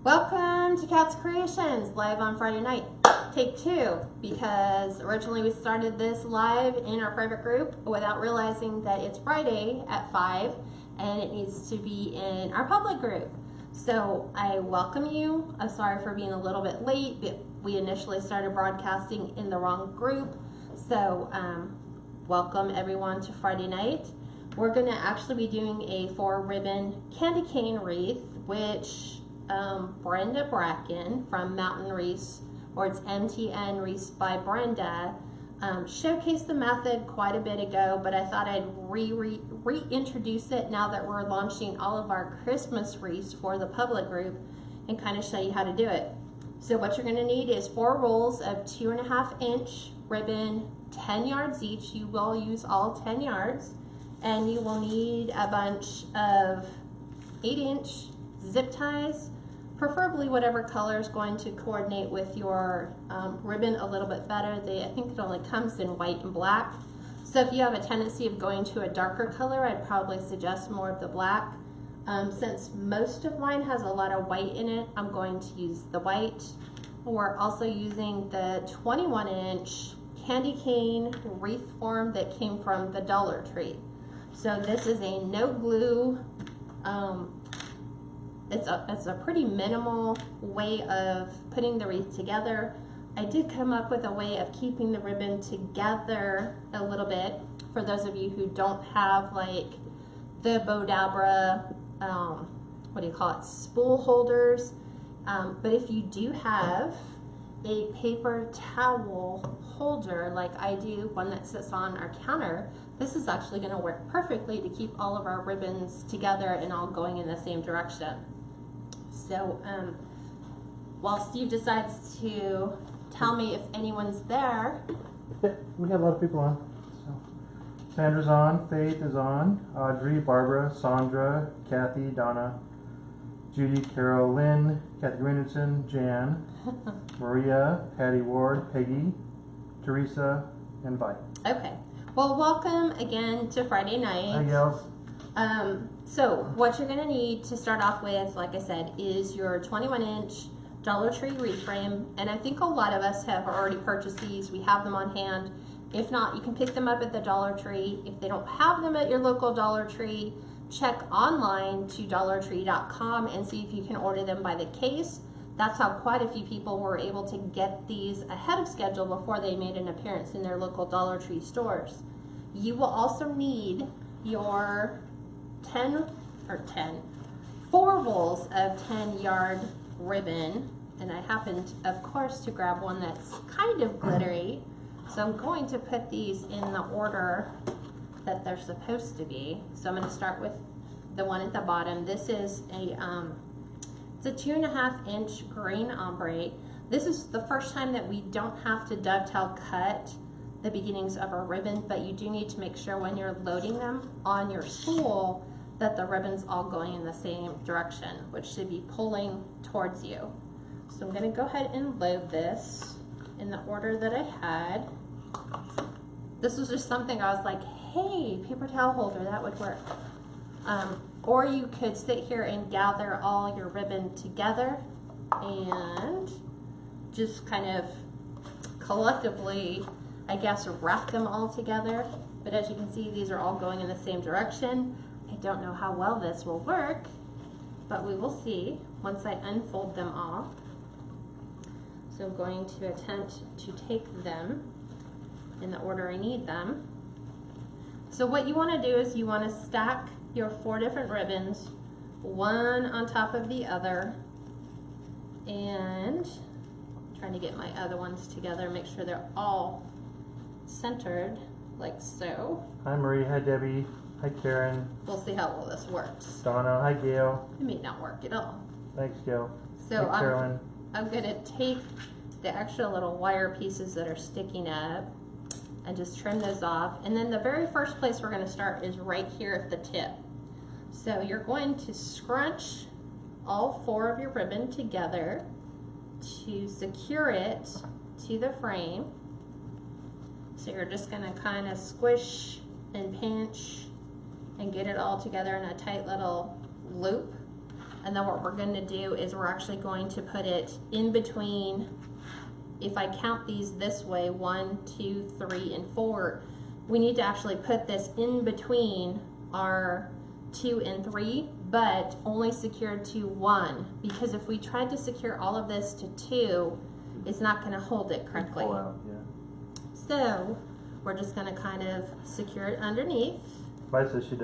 Welcome to Kat's Creations, live on Friday night. Take two, because originally we started this live in our private group without realizing that it's Friday at 5 and it needs to be in our public group. So I welcome you. I'm sorry for being a little bit late, but we initially started broadcasting in the wrong group. So welcome everyone to Friday night. We're going to actually be doing a 4-ribbon candy cane wreath, which Brenda Bracken from Mountain Wreaths, or it's MTN Wreaths by Brenda, showcased the method quite a bit ago, but I thought I'd reintroduce it now that we're launching all of our Christmas wreaths for the public group and kind of show you how to do it. So what you're going to need is 4 rolls of 2.5-inch ribbon, 10 yards each. You will use all 10 yards, and you will need a bunch of 8-inch zip ties, preferably whatever color is going to coordinate with your ribbon a little bit better. I think it only comes in white and black. So if you have a tendency of going to a darker color, I'd probably suggest more of the black. Since most of mine has a lot of white in it, I'm going to use the white. We're also using the 21-inch candy cane wreath form that came from the Dollar Tree. So this is a no glue, it's a pretty minimal way of putting the wreath together. I did come up with a way of keeping the ribbon together a little bit for those of you who don't have like the Bodabra, what do you call it, spool holders. But if you do have a paper towel holder like I do, one that sits on our counter, this is actually going to work perfectly to keep all of our ribbons together and all going in the same direction. So while Steve decides to tell me if anyone's there. We have a lot of people on. So, Sandra's on, Faith is on, Audrey, Barbara, Sandra, Kathy, Donna, Judy, Carol, Lynn, Kathy Richardson, Jan, Maria, Patty Ward, Peggy, Teresa, and Vi. Okay. Well, welcome again to Friday night. Hi, gals. So what you're going to need to start off with, like I said, is your 21-inch Dollar Tree wreath frame. And I think a lot of us have already purchased these. We have them on hand. If not, you can pick them up at the Dollar Tree. If they don't have them at your local Dollar Tree, check online to dollartree.com and see if you can order them by the case. That's how quite a few people were able to get these ahead of schedule before they made an appearance in their local Dollar Tree stores. You will also need your 4 rolls of 10-yard ribbon, and I happened, of course, to grab one that's kind of glittery. So I'm going to put these in the order that they're supposed to be. So I'm going to start with the one at the bottom. This is it's a 2.5-inch green ombre. This is the first time that we don't have to dovetail cut the beginnings of our ribbon, but you do need to make sure when you're loading them on your spool that the ribbon's all going in the same direction, which should be pulling towards you. So I'm going to go ahead and load this in the order that I had. This was just something I was like, hey, paper towel holder, that would work. Or you could sit here and gather all your ribbon together and just kind of collectively, I guess, wrap them all together. But as you can see, these are all going in the same direction. I don't know how well this will work, but we will see once I unfold them all. So I'm going to attempt to take them in the order I need them. So what you want to do is you want to stack your 4 different ribbons, one on top of the other, and I'm trying to get my other ones together, make sure they're all centered like so. Hi, Marie. Hi, Debbie. Hi, Karen. We'll see how well this works. Donna. Hi, Gail. It may not work at all. Thanks, Gail. So Hi, Carolyn. I'm going to take the extra little wire pieces that are sticking up and just trim those off. And then the very first place we're going to start is right here at the tip. So you're going to scrunch all 4 of your ribbon together to secure it to the frame. So you're just going to kind of squish and pinch and get it all together in a tight little loop. And then what we're going to do is we're actually going to put it in between. If I count these this way, 1, 2, 3, and 4, we need to actually put this in between our 2 and 3, but only secured to 1, because if we tried to secure all of this to 2, it's not going to hold it correctly. Pull out, yeah. So we're just going to kind of secure it underneath. Mike says she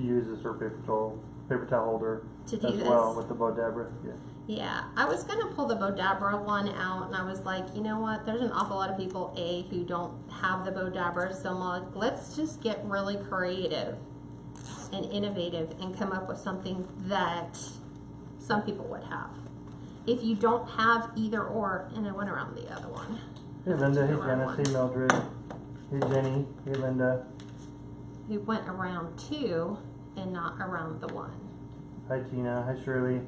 uses her paper towel holder To do as this. well with the Bodabra. Yeah. Yeah, I was going to pull the Bodabra one out, and I was like, you know what, there's an awful lot of people, who don't have the Bodabra, so I'm like, let's just get really creative and innovative and come up with something that some people would have. If you don't have either or, and I went around the other one. Hey Linda, hey Go around Janice, hey Mildred, hey Jenny, hey Linda. We went around 2 and not around the 1. Hi Tina, hi Shirley.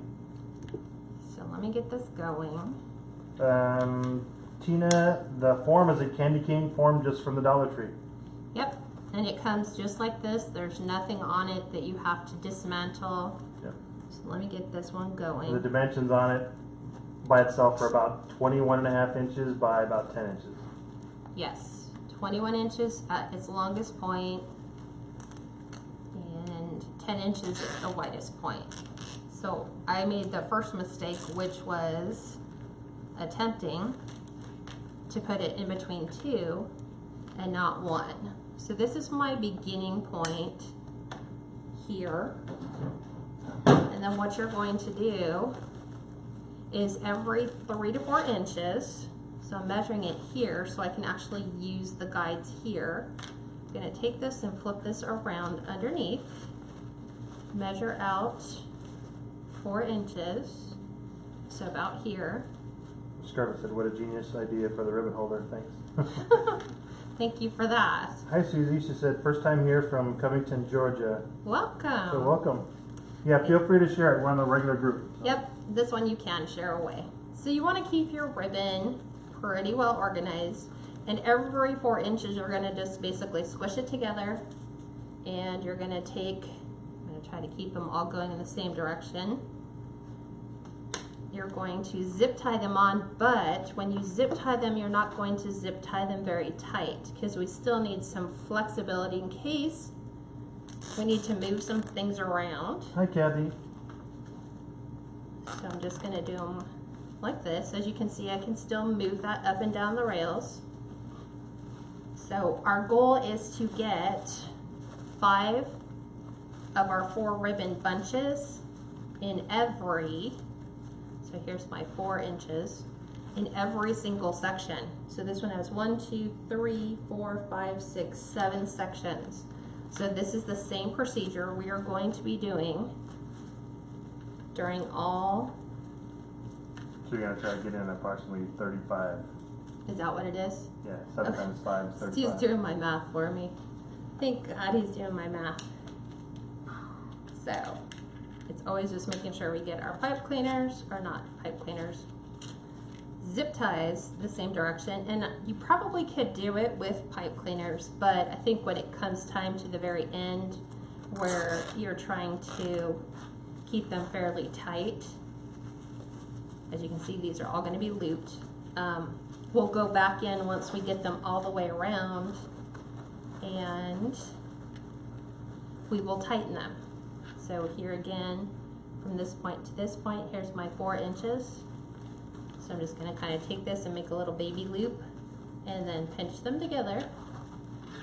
So let me get this going. Tina, the form is a candy cane form just from the Dollar Tree. Yep, and it comes just like this. There's nothing on it that you have to dismantle. Yep. So let me get this one going. The dimensions on it by itself are about 21.5 inches by about 10 inches. Yes, 21 inches at its longest point and 10 inches at the widest point. So I made the first mistake, which was attempting to put it in between 2 and not 1. So this is my beginning point here. And then what you're going to do is every 3 to 4 inches, so I'm measuring it here so I can actually use the guides here. I'm going to take this and flip this around underneath, measure out 4 inches, so about here. Scarlett said, what a genius idea for the ribbon holder, thanks. Thank you for that. Hi Susie, she said, first time here from Covington, Georgia. Welcome. So welcome. Yeah, feel free to share it, we're on the regular group. So. Yep, this one you can share away. So you want to keep your ribbon pretty well organized, and every 4 inches you're going to just basically squish it together, and you're going to take, I'm going to try to keep them all going in the same direction. You're going to zip tie them on, but when you zip tie them, you're not going to zip tie them very tight, because we still need some flexibility in case we need to move some things around. Hi Kathy. So I'm just going to do them like this. As you can see, I can still move that up and down the rails. So our goal is to get 5 of our 4 ribbon bunches in every, so here's my 4 inches, in every single section. So this one has 1, 2, 3, 4, 5, 6, 7 sections. So this is the same procedure we are going to be doing during all. So you're going to try to get in approximately 35. Is that what it is? Yeah, 7 times 5 is 35. Steve's doing my math for me. Thank God he's doing my math. So it's always just making sure we get our pipe cleaners, or not pipe cleaners, zip ties the same direction. And you probably could do it with pipe cleaners, but I think when it comes time to the very end where you're trying to keep them fairly tight, as you can see, these are all going to be looped. We'll go back in once we get them all the way around, and we will tighten them. So here again, from this point to this point, here's my 4 inches. So I'm just going to kind of take this and make a little baby loop and then pinch them together.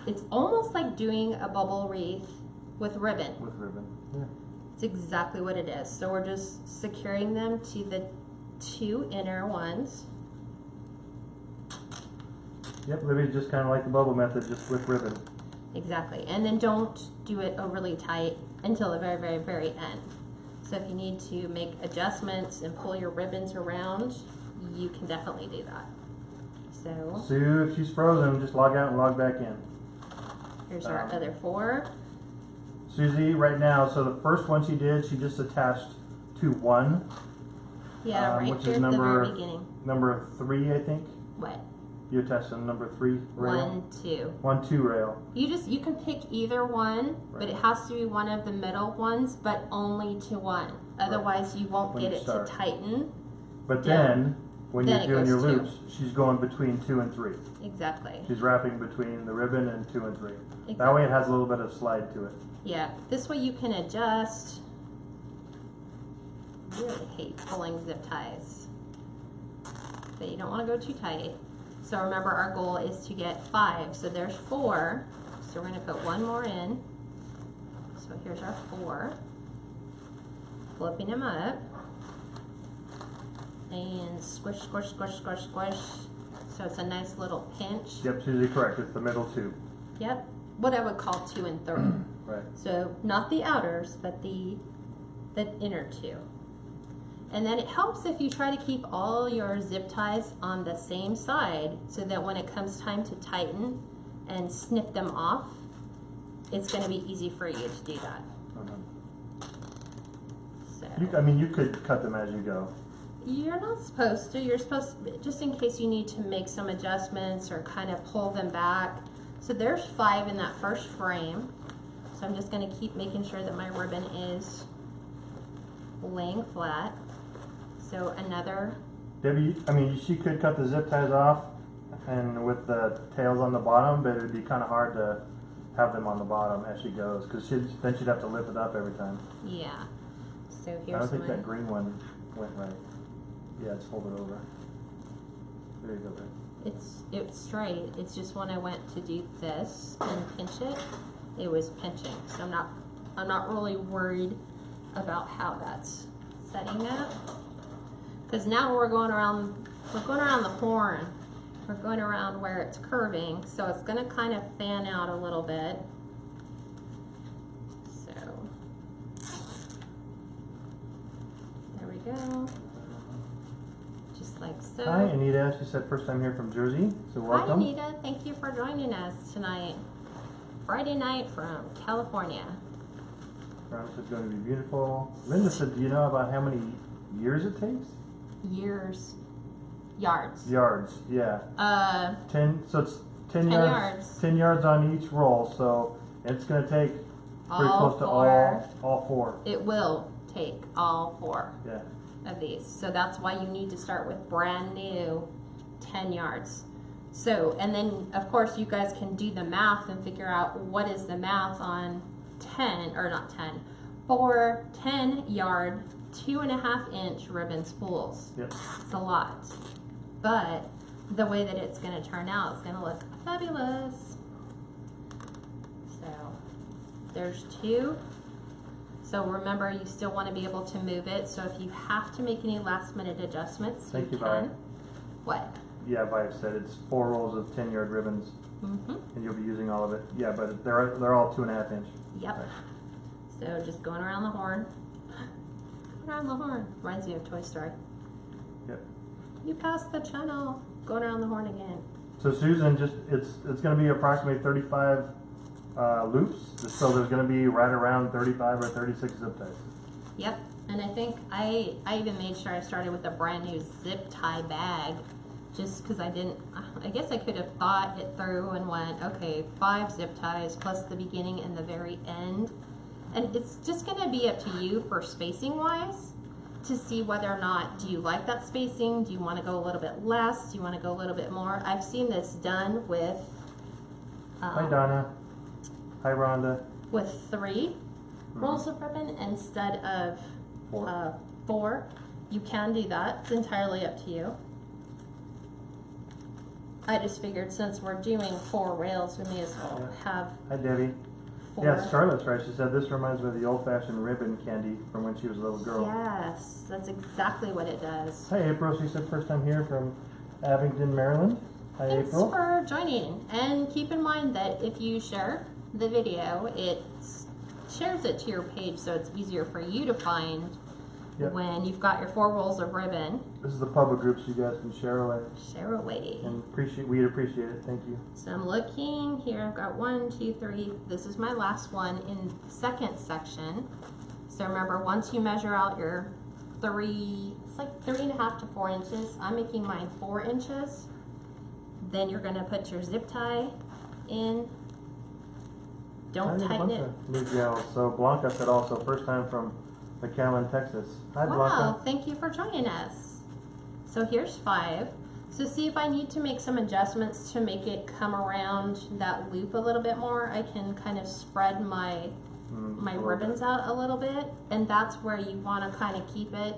It's almost like doing a bubble wreath with ribbon. With ribbon, yeah. It's exactly what it is. So we're just securing them to the 2 inner ones. Yep, Libby's just kind of like the bubble method, just with ribbon. Exactly. And then don't do it overly tight until the very, very, very end. So if you need to make adjustments and pull your ribbons around, you can definitely do that. So Sue, if she's frozen, just log out and log back in. here's our other 4. Susie, right now, so the first one she did, she just attached to 1. Yeah, right which here is at the number very beginning. number 3, I think. What? You attach the number 3 rail? 1, 2. 1, 2 rail. You can pick either one, but it has to be one of the middle ones, but only to one. Otherwise, you won't When get you it start. to tighten. But Yeah. then, when Then you're it doing your goes 2. loops, she's going between 2 and 3. Exactly. She's wrapping between the ribbon and 2 and 3. Exactly. That way it has a little bit of slide to it. Yeah. This way you can adjust. I really hate pulling zip ties. But you don't want to go too tight. So remember, our goal is to get 5. So there's 4. So we're going to put one more in. So here's our 4. Flipping them up. And squish, squish, squish, squish, squish. So it's a nice little pinch. Yep, Susie, correct. It's the middle 2. Yep. What I would call 2 and 3. Right. So not the outers, but the inner 2. And then it helps if you try to keep all your zip ties on the same side so that when it comes time to tighten and snip them off, it's going to be easy for you to do that. So You could cut them as you go. you're not supposed to. You're supposed to, just in case you need to make some adjustments or kind of pull them back. So there's 5 in that first frame. So I'm just going to keep making sure that my ribbon is laying flat. So another, Debbie, she could cut the zip ties off and with the tails on the bottom, but it would be kind of hard to have them on the bottom as she goes, because then she'd have to lift it up every time. yeah. So I don't here's think my, that green one went right. Yeah, it's fold it over. There you go, babe. it's straight. It's just when I went to do this and pinch it, it was pinching. So I'm not really worried about how that's setting up. Because now we're going around the horn. We're going around where it's curving, so it's going to kind of fan out a little bit. So there we go. Just like so. Hi, Anita. She said first time here from Jersey, so welcome. Hi, Anita. Thank you for joining us tonight. Friday night from California. Brown said going to be beautiful. Linda said, do you know about how many years it takes? Yards. Yards, yeah. 10, so it's 10 10 yards, yards. 10 yards on each roll, so it's going to take pretty All close to 4. all 4. It will take all 4 Yeah. of these. So that's why you need to start with brand new 10 yards. So, and then of course you guys can do the math and figure out what is the math on 4 10-yard 2.5 inch ribbon spools. Yep. It's a lot, but the way that it's going to turn out is going to look fabulous. So there's 2. So remember, you still want to be able to move it. So if you have to make any last minute adjustments, Thank you, can. Vi. What? Yeah, Vive said it's 4 rolls of 10-yard ribbons, and you'll be using all of it. Yeah, but they're all 2.5 inch. Yep. Right. So just going around the horn. Around the horn. Reminds me of Toy Story. Yep. You passed the channel. Going around the horn again. So Susan, it's going to be approximately 35 loops. So there's going to be right around 35 or 36 zip ties. Yep. And I think I even made sure I started with a brand new zip tie bag, just because I guess I could have thought it through and went, okay, 5 zip ties plus the beginning and the very end. And it's just going to be up to you for spacing wise to see whether or not, do you like that spacing? Do you want to go a little bit less? Do you want to go a little bit more? I've seen this done with Hi Donna. Hi Rhonda. with 3 rolls of ribbon instead of 4. You can do that. It's entirely up to you. I just figured since we're doing 4 rails, we may as well have Hi Debbie. 4. Yeah, Scarlett's right. She said this reminds me of the old-fashioned ribbon candy from when she was a little girl. Yes, that's exactly what it does. Hi April. She said first time here from Abingdon, Maryland. Hi Thanks April. for joining. And keep in mind that if you share the video, it shares it to your page so it's easier for you to find when you've got your 4 rolls of ribbon. This is the public group, so you guys can share away. Share away. And we'd appreciate it. Thank you. So I'm looking here. I've got 1, 2, 3. This is my last one in the second section. So remember, once you measure out your 3, it's like 3.5 to 4 inches. I'm making mine 4 inches. Then you're gonna put your zip tie in. I Don't need a tighten bunch it. of new gals. So Blanca said also first time from McAllen, Texas. Hi, Wow, Blanca. thank you for joining us. So here's 5. So see if I need to make some adjustments to make it come around that loop a little bit more, I can kind of spread my ribbons out a little bit, and that's where you want to kind of keep it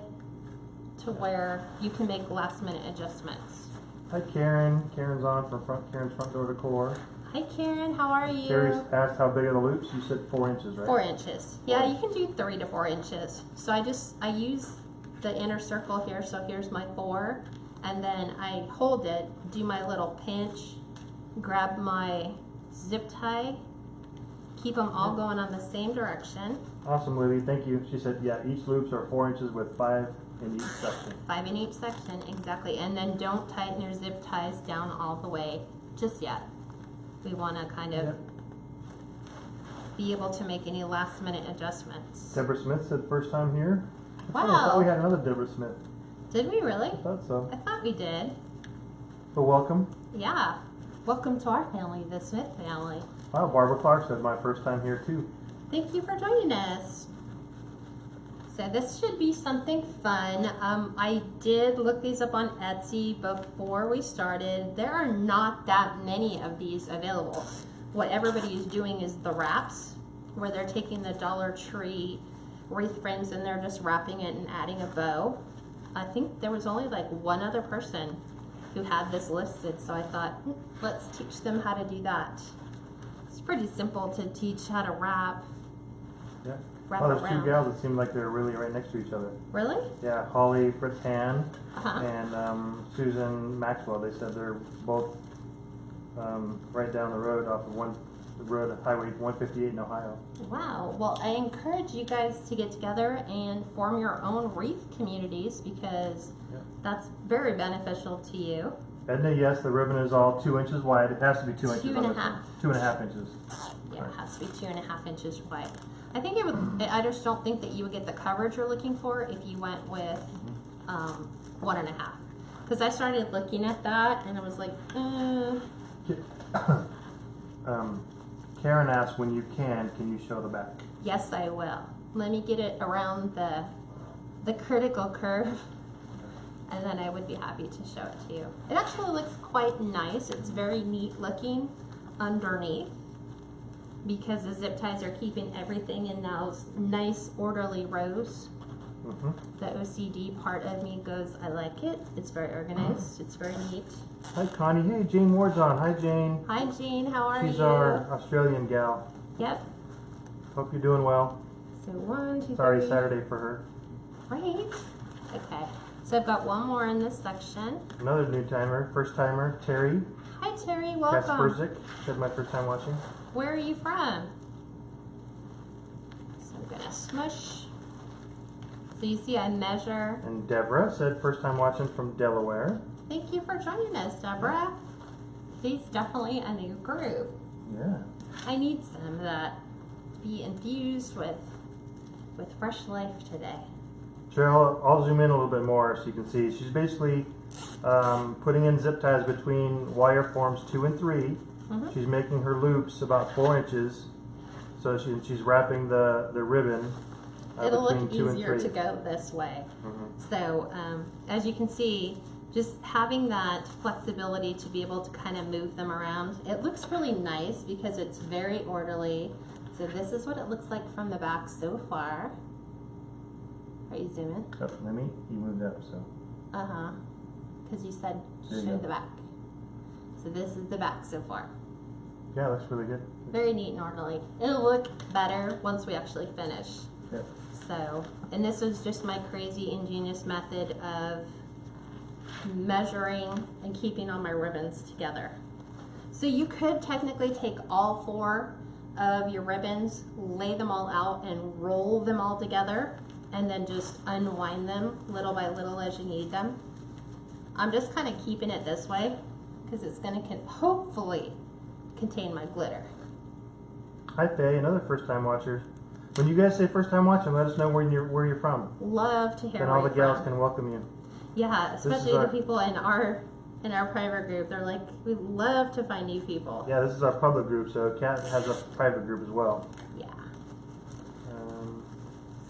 to where you can make last minute adjustments. Hi, Karen. Karen's on from Karen's front door decor. Hi Karen, how are you? Carrie's asked how big are the loops. You said 4 inches, right? 4 inches. Yeah, you can do 3 to 4 inches. So I use the inner circle here, so here's my 4, and then I hold it, do my little pinch, grab my zip tie, keep them all going on the same direction. Awesome, Libby. Thank you. She said, yeah, each loops are 4 inches with 5 in each section. 5 in each section, exactly. And then don't tighten your zip ties down all the way just yet. We want to kind of be able to make any last minute adjustments. Deborah Smith said first time here. Wow. I thought we had another Deborah Smith. Did we really? I thought so. I thought we did. But welcome. Yeah. Welcome to our family, the Smith family. Wow, Barbara Clark said my first time here too. Thank you for joining us. So this should be something fun. I did look these up on Etsy before we started. There are not that many of these available. What everybody is doing is the wraps, where they're taking the Dollar Tree wreath frames and they're just wrapping it and adding a bow. I think there was only like one other person who had this listed, so I thought, let's teach them how to do that. It's pretty simple to teach how to wrap. Yeah. Wrap Oh, there's around. 2 gals that seem like they're really right next to each other. Really? Yeah, Holly Fritz-Han Uh-huh. and Susan Maxwell. They said they're both right down the road off of Highway 158 in Ohio. Wow. Well, I encourage you guys to get together and form your own wreath communities because that's very beneficial to you. Edna, yes, the ribbon is all 2 inches wide. It has to be 2 inches. 2.5. 2.5 inches. Yeah, it has to be 2.5 inches wide. I think it would. I just don't think that you would get the coverage you're looking for if you went with 1.5. Because I started looking at that and I was like, Karen asked, when you can you show the back? yes, I will. Let me get it around the critical curve. And then I would be happy to show it to you. It actually looks quite nice. It's very neat looking underneath because the zip ties are keeping everything in those nice orderly rows. The OCD part of me goes, I like it. It's very organized. It's very neat. Hi, Connie. Hey, Jane Ward's on. Hi, Jane. Hi, Jean. How are you? She's our Australian gal. Yep. Hope you're doing well. So 1, 2, Sorry, 3. Saturday for her. Great. Okay. So I've got one more in this section. Another new timer, first timer, Terry. Hi, Terry. Welcome. Kasperzik. Said my first time watching. Where are you from? So I'm gonna smush. So you see I measure. And Deborah said first time watching from Delaware. Thank you for joining us, Deborah. She's definitely a new group. Yeah. I need some that be infused with fresh life today. Cheryl, I'll zoom in a little bit more so you can see. She's basically putting in zip ties between wire forms 2 and 3. She's making her loops about 4 inches. So she's wrapping the ribbon It'll between look 2 and 3. easier to go this way. So as you can see, just having that flexibility to be able to kind of move them around, it looks really nice because it's very orderly. So this is what it looks like from the back so far. Are you zooming? Oh, let me. You moved up, so. Because you said There you show go. the back. So this is the back so far. Yeah, looks really good. Very neat and orderly. It'll look better once we actually finish. Yep. So, and this is just my crazy ingenious method of measuring and keeping all my ribbons together. So you could technically take all 4 of your ribbons, lay them all out and roll them all together and then just unwind them little by little as you need them. I'm just kind of keeping it this way because it's going to hopefully contain my glitter. Hi, Faye, another first time watcher. When you guys say first time watching, let us know where you're from. Love to hear Then where all the you're gals from. can welcome you. Yeah, especially the people in our in our private group. They're like, we love to find new people. Yeah, this is our public group, so Kat has a private group as well. Yeah.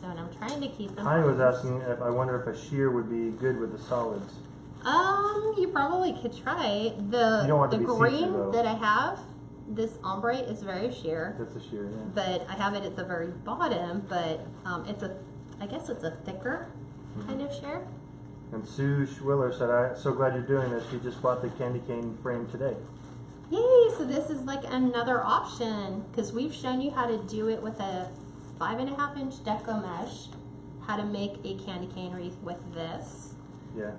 So, and I'm trying to keep them. Connie was asking if I wonder if a sheer would be good with the solids. You probably could try it. You don't want The to be green see-through, though. that I have, this ombre is very sheer. That's a sheer, yeah. But I have it at the very bottom, but I guess it's a thicker kind of sheer. And Sue Schwiller said, "I'm so glad you're doing this. She just bought the candy cane frame today." Yay, so this is like another option, because we've shown you how to do it with a 5.5-inch deco mesh, how to make a candy cane wreath with this. Yeah.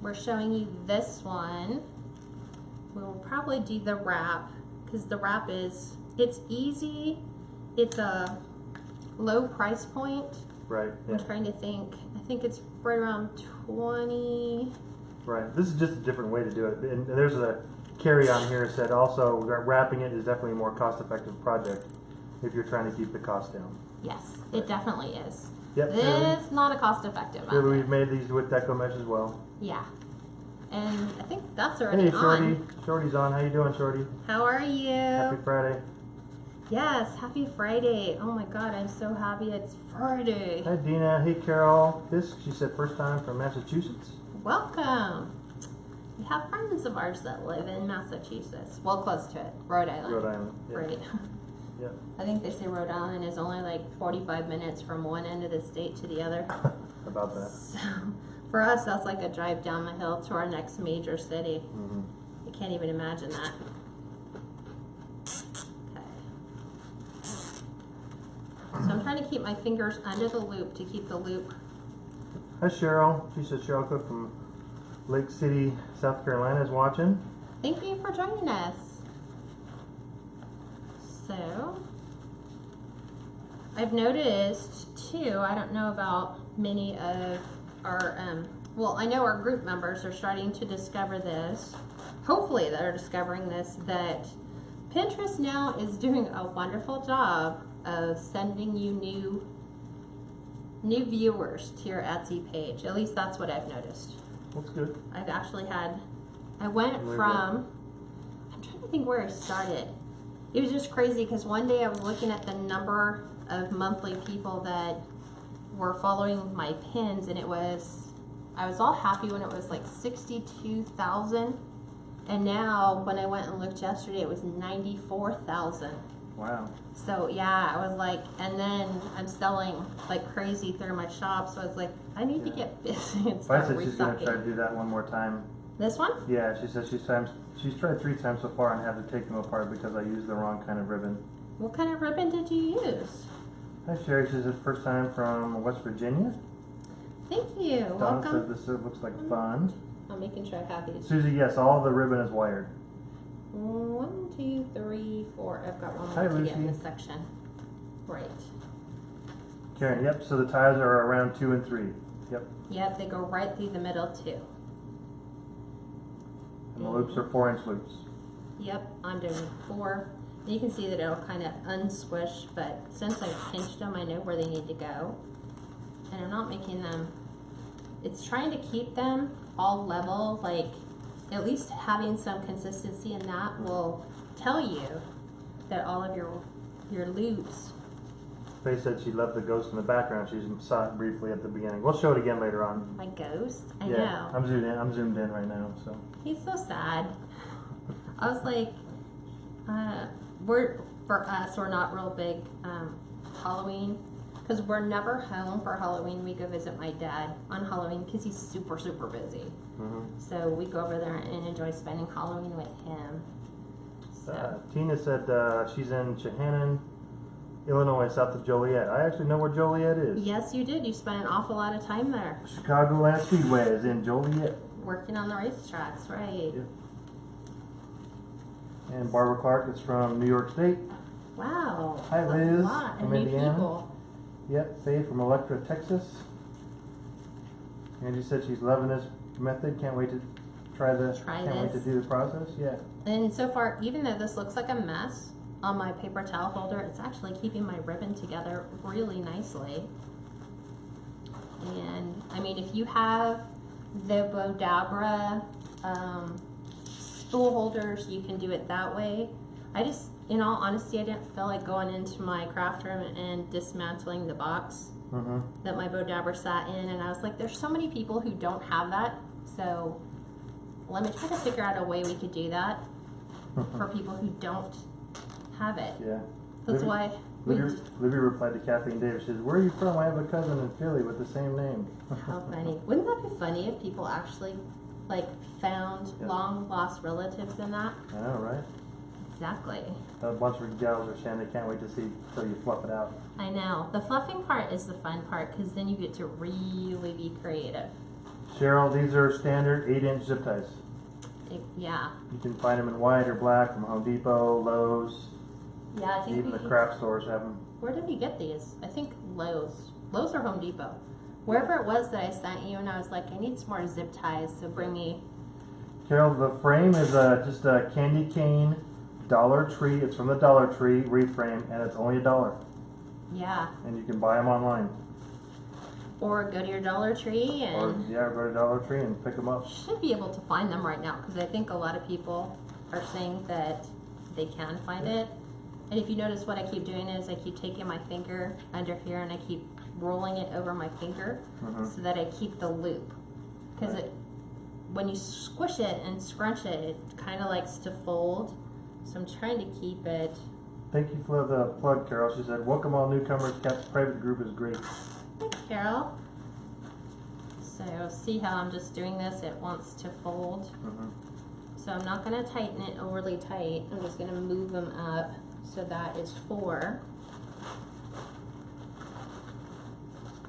We're showing you this one. We'll probably do the wrap, because the wrap it's easy. It's a low price point. Right. Yeah. I'm trying to think. I think it's right around 20. Right. This is just a different way to do it. And there's a carry on here that said also wrapping it is definitely a more cost-effective project if you're trying to keep the cost down. Yes, it definitely is. Yep. This is not a cost-effective Here method. we've made these with deco mesh as well. Yeah. And I think that's already Hey, Shorty. on. Shorty's on. How you doing, Shorty? How are you? Happy Friday. Yes, happy Friday. Oh my God, I'm so happy it's Friday. Hi, Dina. Hey, Carol. Fisk, she said first time from Massachusetts. Welcome. We have friends of ours that live in Massachusetts. Well, close to it. Rhode Island. Rhode Island. Yeah. Right. Yep. I think they say Rhode Island is only like 45 minutes from one end of the state to the other. About that. So for us, that's like a drive down the hill to our next major city. Mm-hmm. I can't even imagine that. So I'm trying to keep my fingers under the loop to keep the loop. Hi, Cheryl. She said Cheryl Cook from Lake City, South Carolina is watching. Thank you for joining us. So, I've noticed too, I don't know about many of our, well, I know our group members are starting to discover this. Hopefully they're discovering this, that Pinterest now is doing a wonderful job of sending you new viewers to your Etsy page. At least that's what I've noticed. That's good. I've actually had, I went from, I'm trying to think where I started. It was just crazy because one day I was looking at the number of monthly people that were following my pins, and I was all happy when it was like 62,000. And now when I went and looked yesterday, it was 94,000. Wow. So yeah, I was like, and then I'm selling like crazy through my shop, so I was like, I need to get busy and I start said she's going to restocking. try to do that one more time. This one? Yeah, she says she's tried 3 times so far and had to take them apart because I used the wrong kind of ribbon. What kind of ribbon did you use? Hi, Sherry. She says first time from West Virginia. Thank you. Donna Welcome. said this looks like fun. I'm making sure I have these. Susie, yes, all the ribbon is wired. 1, 2, 3, 4. I've got one Hi, more to get in Lucy. this section. Right. Karen, yep, so the ties are around 2 and 3. Yep. Yep, they go right through the middle too. And the loops are 4-inch loops. Yep, I'm doing 4. And you can see that it'll kind of unsquish, but since I've pinched them, I know where they need to go. And I'm not making them, it's trying to keep them all level, like at least having some consistency, and that will tell you that all of your loops. Faye said she loved the ghost in the background. She saw it briefly at the beginning. We'll show it again later on. My ghost? I Yeah, know. I'm zoomed in right now, so. He's so sad. I was like, for us, we're not real big Halloween, because we're never home for Halloween. We go visit my dad on Halloween because he's super, super busy. Mm-hmm. So we go over there and enjoy spending Halloween with him. So, Tina said she's in Chehanan, Illinois, south of Joliet. I actually know where Joliet is. yes, you did. You spent an awful lot of time there Chicagoland Speedway is in Joliet. working on the racetracks, right? Yep. And Barbara Clark is from New York State. Wow. Hi, that's Liz, A lot of from new Indiana. people. Yep, Faye from Electra, Texas. Angie said she's loving this method. Can't wait to try this. Try Can't wait to this. do the process. Yeah. And so far, even though this looks like a mess on my paper towel holder, it's actually keeping my ribbon together really nicely. And I mean, if you have The Bodabra spool holders, you can do it that way. I just, in all honesty, I didn't feel like going into my craft room and dismantling the box that my Bodabra sat in, and I was like, there's so many people who don't have that, so let me try to figure out a way we could do that for people who don't have it. Yeah. That's why Libby replied to Kathleen Davis. She says, "Where are you from? I have a cousin in Philly with the same name." How funny. Wouldn't that be funny if people actually like found long lost relatives in that? I know, right? Exactly. A bunch of gals are saying they can't wait to see till you fluff it out. I know. The fluffing part is the fun part because then you get to really be creative. Cheryl, these are standard 8-inch zip ties. Yeah. You can find them in white or black from Home Depot, Lowe's. Yeah, I think even the craft stores have them. Where did we get these? I think Lowe's. Lowe's or Home Depot. Wherever it was that I sent you, and I was like, I need some more zip ties, so bring me. Carol, the frame is just a candy cane Dollar Tree. It's from the Dollar Tree wreath frame, and it's only $1. Yeah. And you can buy them online. Or go to your Dollar Tree and. Or go to Dollar Tree and pick them up. Should be able to find them right now because I think a lot of people are saying that they can find it. And if you notice, what I keep doing is I keep taking my finger under here and I keep rolling it over my finger so that I keep the loop. Because when you squish it and scrunch it, it kind of likes to fold. So I'm trying to keep it. Thank you for the plug, Carol. She said, "Welcome all newcomers. Kat's private group is great." Thanks, Carol. So see how I'm just doing this? It wants to fold. So I'm not going to tighten it overly tight. I'm just going to move them up. So that is 4.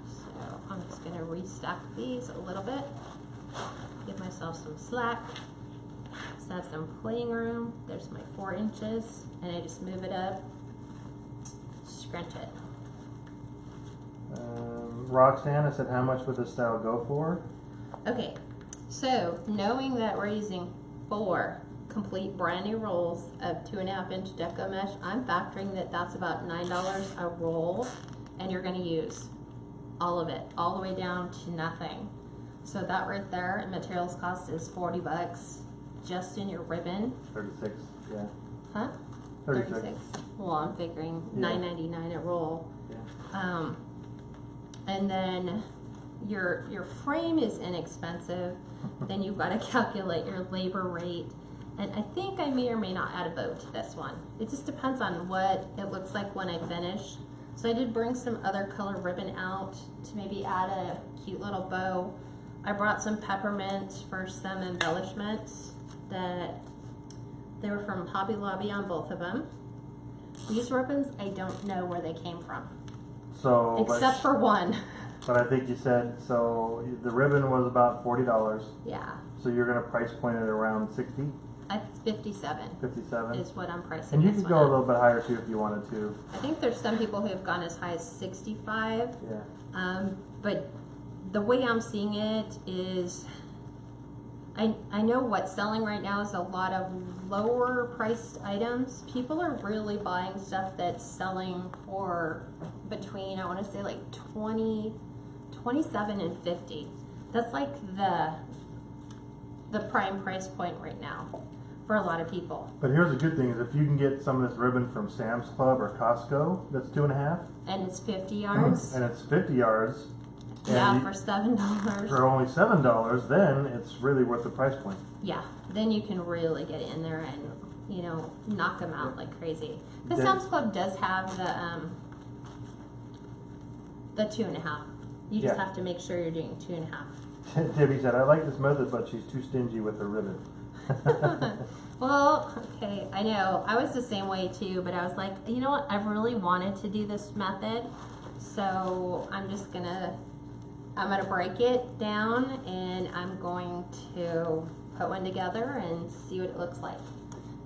So I'm just going to restack these a little bit. Give myself some slack. So that's some playing room. There's my 4 inches. And I just move it up. Scrunch it. Roxanne, I said, how much would this style go for? Okay, so knowing that we're using 4 complete brand new rolls of 2.5-inch deco mesh, I'm factoring that that's about $9 a roll, and you're going to use all of it, all the way down to nothing. So that right there in materials cost is $40 just in your ribbon. 36, yeah. Huh? 36. Well, I'm figuring $9.99 a roll. Yeah. And then your frame is inexpensive. Then you've got to calculate your labor rate. And I think I may or may not add a bow to this one. It just depends on what it looks like when I finish. So I did bring some other color ribbon out to maybe add a cute little bow. I brought some peppermint for some embellishments that they were from Hobby Lobby on both of them. These ribbons, I don't know where they came from. So, except for one. But I think you said, so the ribbon was about $40. Yeah. So you're going to price point it around 60? It's 57. 57 is what I'm pricing. And you this could one go a at. little bit higher too if you wanted to. I think there's some people who have gone as high as 65. Yeah. But the way I'm seeing it is, I know what's selling right now is a lot of lower priced items. People are really buying stuff that's selling for between, I want to say like 27 and 50. That's like the prime price point right now for a lot of people. But here's the good thing is if you can get some of this ribbon from Sam's Club or Costco, that's 2.5. And it's 50 yards. And it's 50 yards. Yeah, for $7. For only $7, then it's really worth the price point. Yeah, then you can really get in there and, you know, knock them out like crazy. The Sam's Club does have the 2.5. You just have to make sure you're doing 2.5. Debbie said, I like this method, but she's too stingy with her ribbon. Well, okay, I know. I was the same way too, but I was like, you know what? I've really wanted to do this method, so I'm gonna break it down and I'm going to put one together and see what it looks like.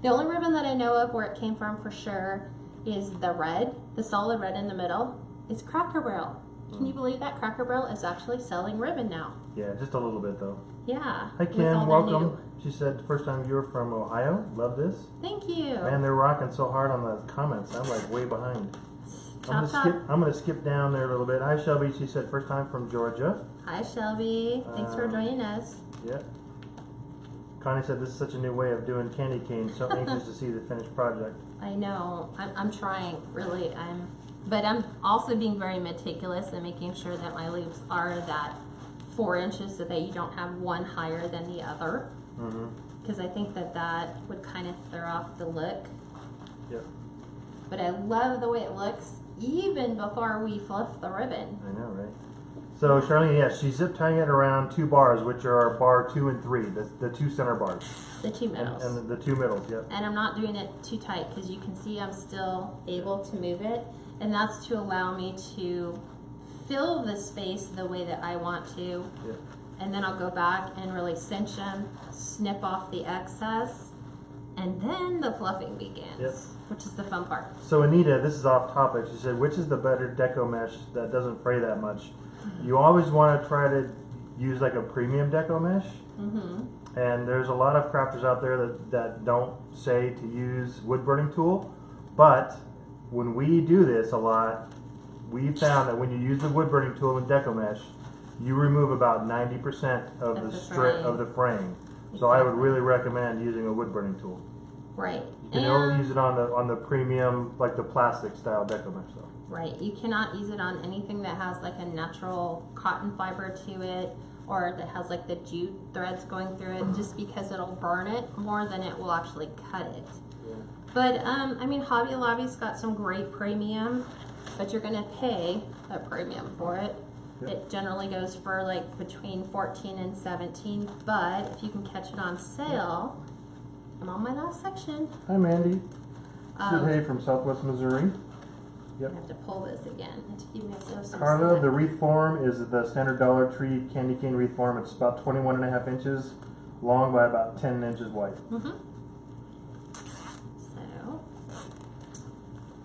The only ribbon that I know of where it came from for sure is the red, the solid red in the middle. It's Cracker Barrel. Can you believe that Cracker Barrel is actually selling ribbon now? Yeah, just a little bit though. Yeah. Hi Kim, welcome. She said, first time viewer from Ohio. Love this. Thank you. Man, they're rocking so hard on the comments. I'm like way behind. Chop, chop. I'm gonna skip down there a little bit. Hi Shelby, she said first time from Georgia. Hi, Shelby. Thanks for joining us. Yep. Connie said this is such a new way of doing candy cane. So anxious to see the finished project. I know. I'm trying, really. But I'm also being very meticulous and making sure that my loops are that 4 inches so that you don't have one higher than the other. Because I think that would kind of throw off the look. Yep. But I love the way it looks even before we fluff the ribbon. I know, right? So Charlene, yes, she's zip tying it around 2 bars, which are bar 2 and 3, the 2 center bars. The 2 middles. And the 2 middles, yep. And I'm not doing it too tight because you can see I'm still able to move it. And that's to allow me to fill the space the way that I want to. Yep. And then I'll go back and really cinch them, snip off the excess, and then the fluffing begins, Yep. which is the fun part. So Anita, this is off topic. She said, which is the better deco mesh that doesn't fray that much? You always want to try to use like a premium deco mesh. And there's a lot of crafters out there that don't say to use wood burning tool. But when we do this a lot, we found that when you use the wood burning tool in deco mesh, you remove about 90% of the strip of the frame. So I would really recommend using a wood burning tool. Right. You can only use it on the premium, like the plastic style deco mesh though. Right. You cannot use it on anything that has like a natural cotton fiber to it or that has like the jute threads going through it, just because it'll burn it more than it will actually cut it. Yeah. But I mean, Hobby Lobby's got some great premium, but you're gonna pay a premium for it. Yep. It generally goes for like between 14 and 17, but if you can catch it on sale, I'm on my last section. Hi Mandy. Said hey from Southwest Missouri. Yep. I have to pull this again to give myself some Carla, slack. the wreath form is the standard Dollar Tree candy cane wreath form. It's about 21.5 inches long by about 10 inches wide. So,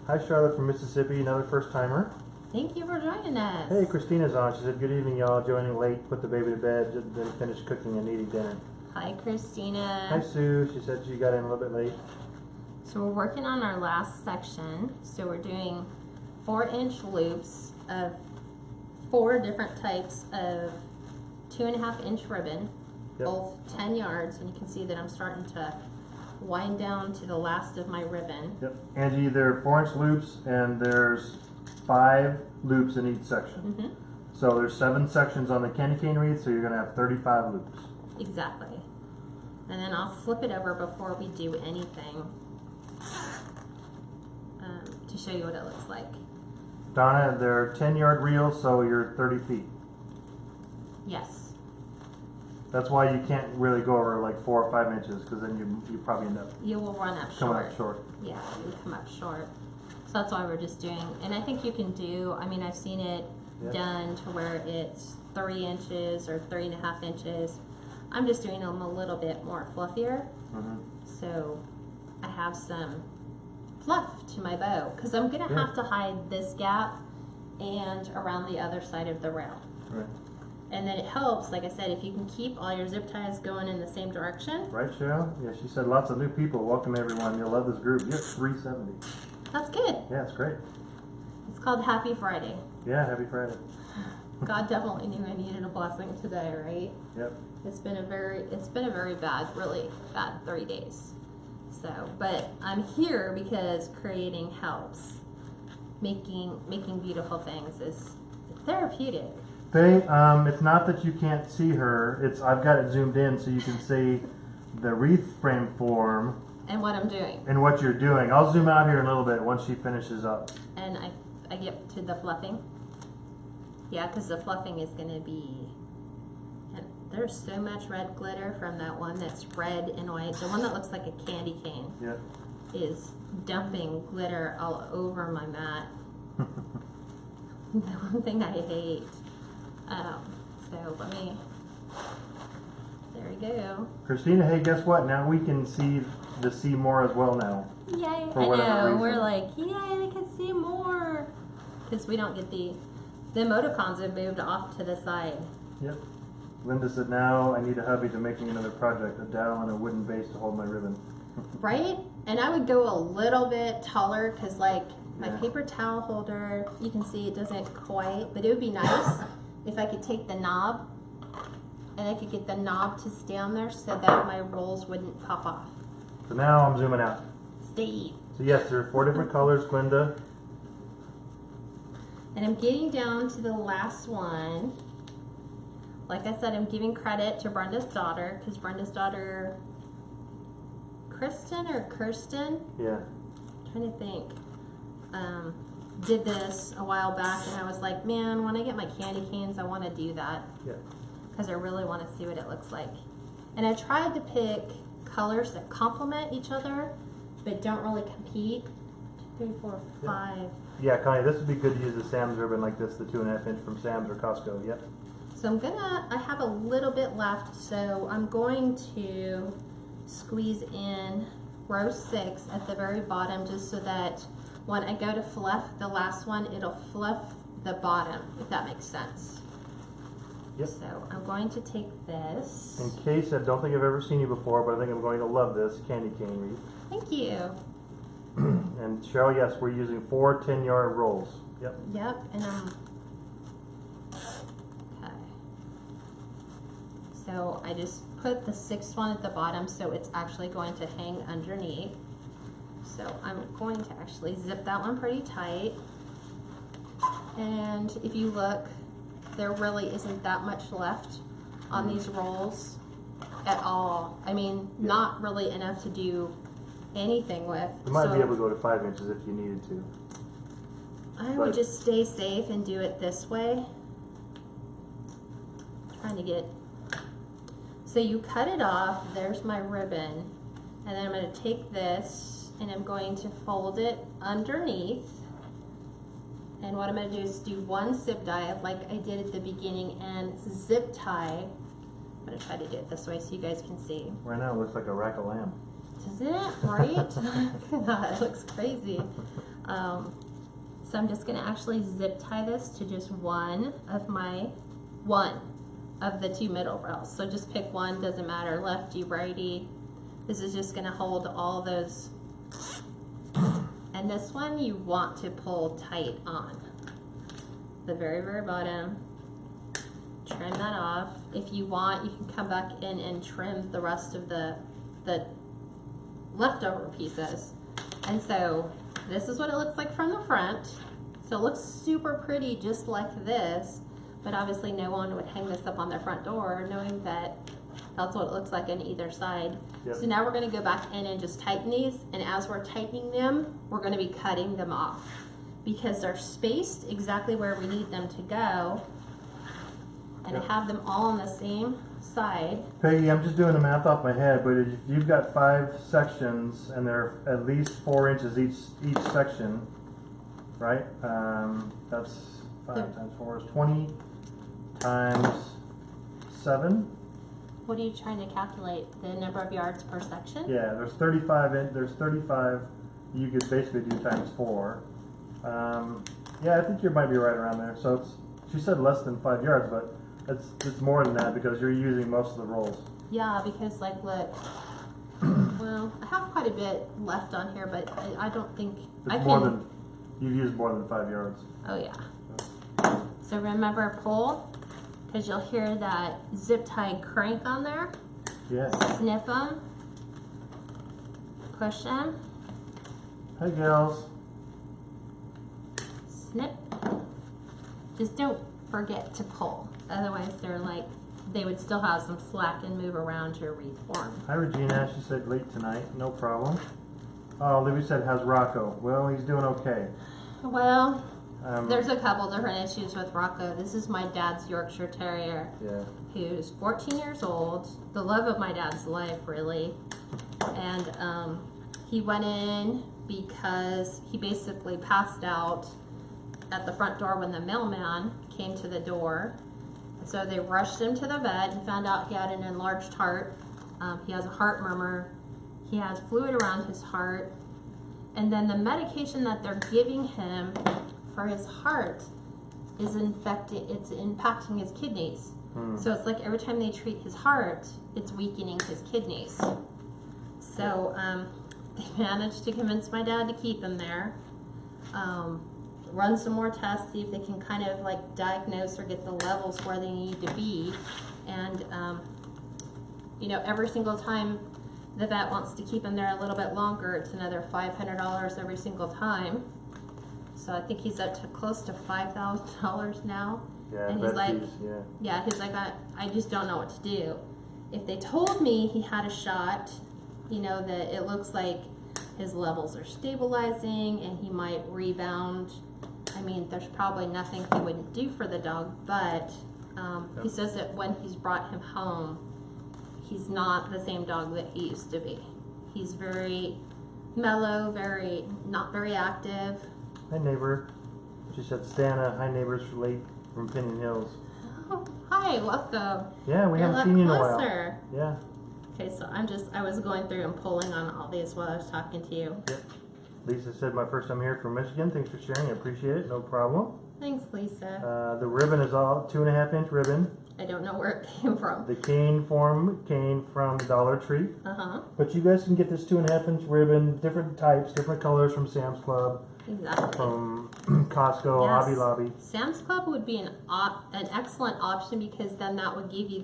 Hi Charlotte from Mississippi, another first timer. thank you for joining us. Hey, Christina's on. She said, good evening y'all, joining late, put the baby to bed, then finish cooking and eating dinner. Hi, Christina. Hi Sue, she said she got in a little bit late. So we're working on our last section. So we're doing 4-inch loops of 4 different types of 2.5-inch ribbon, both 10 yards, and you can see that I'm starting to wind down to the last of my ribbon. Yep. Angie, they're 4-inch loops and there's 5 loops in each section. So there's 7 sections on the candy cane wreath, so you're gonna have 35 loops. Exactly. And then I'll flip it over before we do anything to show you what it looks like. Donna, they're 10-yard reels, so you're 30 feet. Yes. That's why you can't really go over like 4 or 5 inches, because then you probably end up You will run up coming short. up short. Yeah, you would come up short. So that's why we're just doing, and I think you can do, I mean, I've seen it done to where it's 3 inches or 3.5 inches. I'm just doing them a little bit more fluffier. So I have some fluff to my bow, because I'm going to have to hide this gap and around the other side of the rail. Right. And then it helps, like I said, if you can keep all your zip ties going in the same direction. Right, Cheryl? Yeah, she said lots of new people. Welcome everyone. You'll love this group. You're 370. That's good. Yeah, it's great. It's called Happy Friday. Yeah, happy Friday. God definitely knew I needed a blessing today, right? Yep. It's been a very bad, really bad 3 days. So, but I'm here because creating helps. Making beautiful things is therapeutic. Faye, it's not that you can't see her. It's I've got it zoomed in so you can see the wreath frame form And what I'm doing. and what you're doing. I'll zoom out here in a little bit once she finishes up. And I get to the fluffing. Yeah, because the fluffing is going to be... And there's so much red glitter from that one that's red and white. The one that looks like a candy cane is dumping glitter all over my mat. The one thing I hate. So let me... There we go. Christina, hey, guess what? Now we can see more as well now. Yay! I whatever know. reason. We're like, yay! They can see more because we don't get the emoticons have moved off to the side. Yep. Linda said, now I need a hubby to make me another project, a dowel and a wooden base to hold my ribbon. Right? And I would go a little bit taller because, like, My paper towel holder, you can see it doesn't quite, but it would be nice if I could take the knob and I could get the knob to stay on there so that my rolls wouldn't pop off. So now I'm zooming out. Steve. So yes, there are 4 different colors, Glinda. And I'm getting down to the last one. Like I said, I'm giving credit to Brenda's daughter, because Brenda's daughter, Kirsten? Yeah. I'm trying to think. Did this a while back, and I was like, man, when I get my candy canes, I want to do that. Yeah. Because I really want to see what it looks like. And I tried to pick colors that complement each other, but don't really compete. 2, 3, 4, 5. Yeah, Connie, this would be good to use the Sam's ribbon like this, the 2.5 inch from Sam's or Costco. Yep. So I have a little bit left, so I'm going to squeeze in row 6 at the very bottom, just so that when I go to fluff the last one, it'll fluff the bottom, if that makes sense. Yep. So I'm going to take this. In case I don't think I've ever seen you before, but I think I'm going to love this candy cane wreath. Thank you. And Cheryl, yes, we're using 4 10-yard rolls. Yep. Yep, and okay. So I just put the 6th one at the bottom, so it's actually going to hang underneath. So I'm going to actually zip that one pretty tight. And if you look, there really isn't that much left on these rolls at all. I mean, not really enough to do anything with. You might be able to go to 5 inches if you needed to. I would just stay safe and do it this way. Trying to get. So you cut it off, there's my ribbon, and then I'm going to take this and I'm going to fold it underneath. And what I'm going to do is do one zip tie like I did at the beginning and zip tie. I'm going to try to do it this way so you guys can see. Right now it looks like a rack of lamb. Doesn't it? Right? It looks crazy. So I'm just going to actually zip tie this to just one of the 2 middle rows. So just pick one, doesn't matter, lefty, righty. This is just going to hold all those. And this one you want to pull tight on. The very, very bottom. Trim that off. If you want, you can come back in and trim the rest of the leftover pieces. And so this is what it looks like from the front. So it looks super pretty just like this, but obviously no one would hang this up on their front door knowing that that's what it looks like on either side. Yep. So now we're going to go back in and just tighten these, and as we're tightening them, we're going to be cutting them off because they're spaced exactly where we need them to go, and I have them all on the same side. Peggy, I'm just doing the math off my head, but if you've got 5 sections and they're at least 4 inches each section, right? That's 5 times 4 is 20 times 7. What are you trying to calculate? The number of yards per section? Yeah, there's 35. There's 35. You could basically do times 4. Yeah, I think you might be right around there. So it's, she said less than 5 yards, but it's more than that because you're using most of the rolls. Yeah, because like look, well, I have quite a bit left on here, but I don't think It's more than you've used more than 5 yards. Oh yeah. So remember, pull, because you'll hear that zip tie crank on there. Yes. Snip them. Push them. Hey, gals. Snip. Just don't forget to pull. Otherwise, they would still have some slack and move around your wreath form. Hi, Regina. She said late tonight. No problem. Oh, Libby said, how's Rocco? Well, he's doing okay. Well, there's a couple different issues with Rocco. This is my dad's Yorkshire Terrier, who's 14 years old, the love of my dad's life, really. And he went in because he basically passed out at the front door when the mailman came to the door. So they rushed him to the vet and found out he had an enlarged heart. He has a heart murmur. He has fluid around his heart. And then the medication that they're giving him for his heart is impacting his kidneys. So it's like every time they treat his heart, it's weakening his kidneys. So they managed to convince my dad to keep him there. run some more tests, see if they can kind of like diagnose or get the levels where they need to be. And, you know, every single time the vet wants to keep him there a little bit longer, it's another $500 every single time. So I think he's up to close to $5,000 now. Yeah, and he's like, yeah. He's like, I just don't know what to do. If they told me he had a shot, you know, that it looks like his levels are stabilizing and he might rebound, I mean, there's probably nothing he wouldn't do for the dog, but he says that when he's brought him home, he's not the same dog that he used to be. He's very mellow, not very active. Hi, neighbor. She said, Stana, hi, neighbors from Pinion Hills. Oh, hi, welcome. Yeah, we haven't seen you in a while. Yeah. Okay, so I was going through and pulling on all these while I was talking to you. Yep. Lisa said, my first time here from Michigan. Thanks for sharing. I appreciate it. No problem. Thanks, Lisa. The ribbon is all 2.5-inch ribbon. I don't know where it came from. The cane form came from Dollar Tree. But you guys can get this 2.5-inch ribbon, different types, different colors from Sam's Club. Exactly. From Costco, Yes. Hobby Lobby. Sam's Club would be an excellent option because then that would give you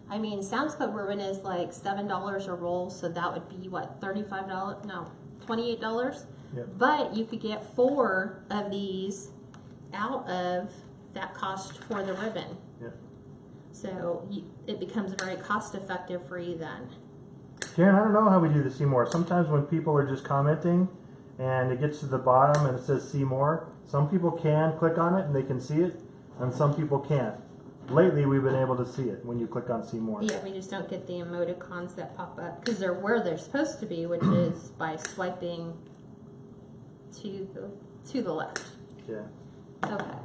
I mean, Sam's Club ribbon is like $7 a roll, so that would be what, $35? No, $28. Yep. But you could get 4 of these out of that cost for the ribbon. Yep. So it becomes very cost effective for you then. Karen, I don't know how we do the see more. Sometimes when people are just commenting and it gets to the bottom and it says see more, some people can click on it and they can see it, and some people can't. Lately, we've been able to see it when you click on see more. Yeah, we just don't get the emoticons that pop up because they're where they're supposed to be, which is by swiping to the left. Yeah. Okay.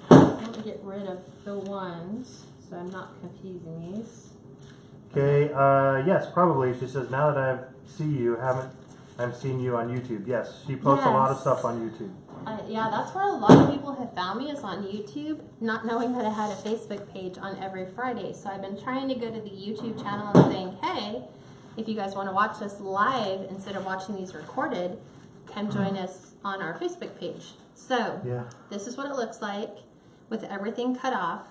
Let me get rid of the ones so I'm not confusing these. Okay. Yes, probably. She says now that I've seen you on YouTube. Yes, she posts a lot of stuff on YouTube. Yeah, that's where a lot of people have found me, is on YouTube, not knowing that I had a Facebook page on every Friday. So I've been trying to go to the YouTube channel and saying, hey, if you guys want to watch us live instead of watching these recorded, come join us on our Facebook page. So this is what it looks like with everything cut off.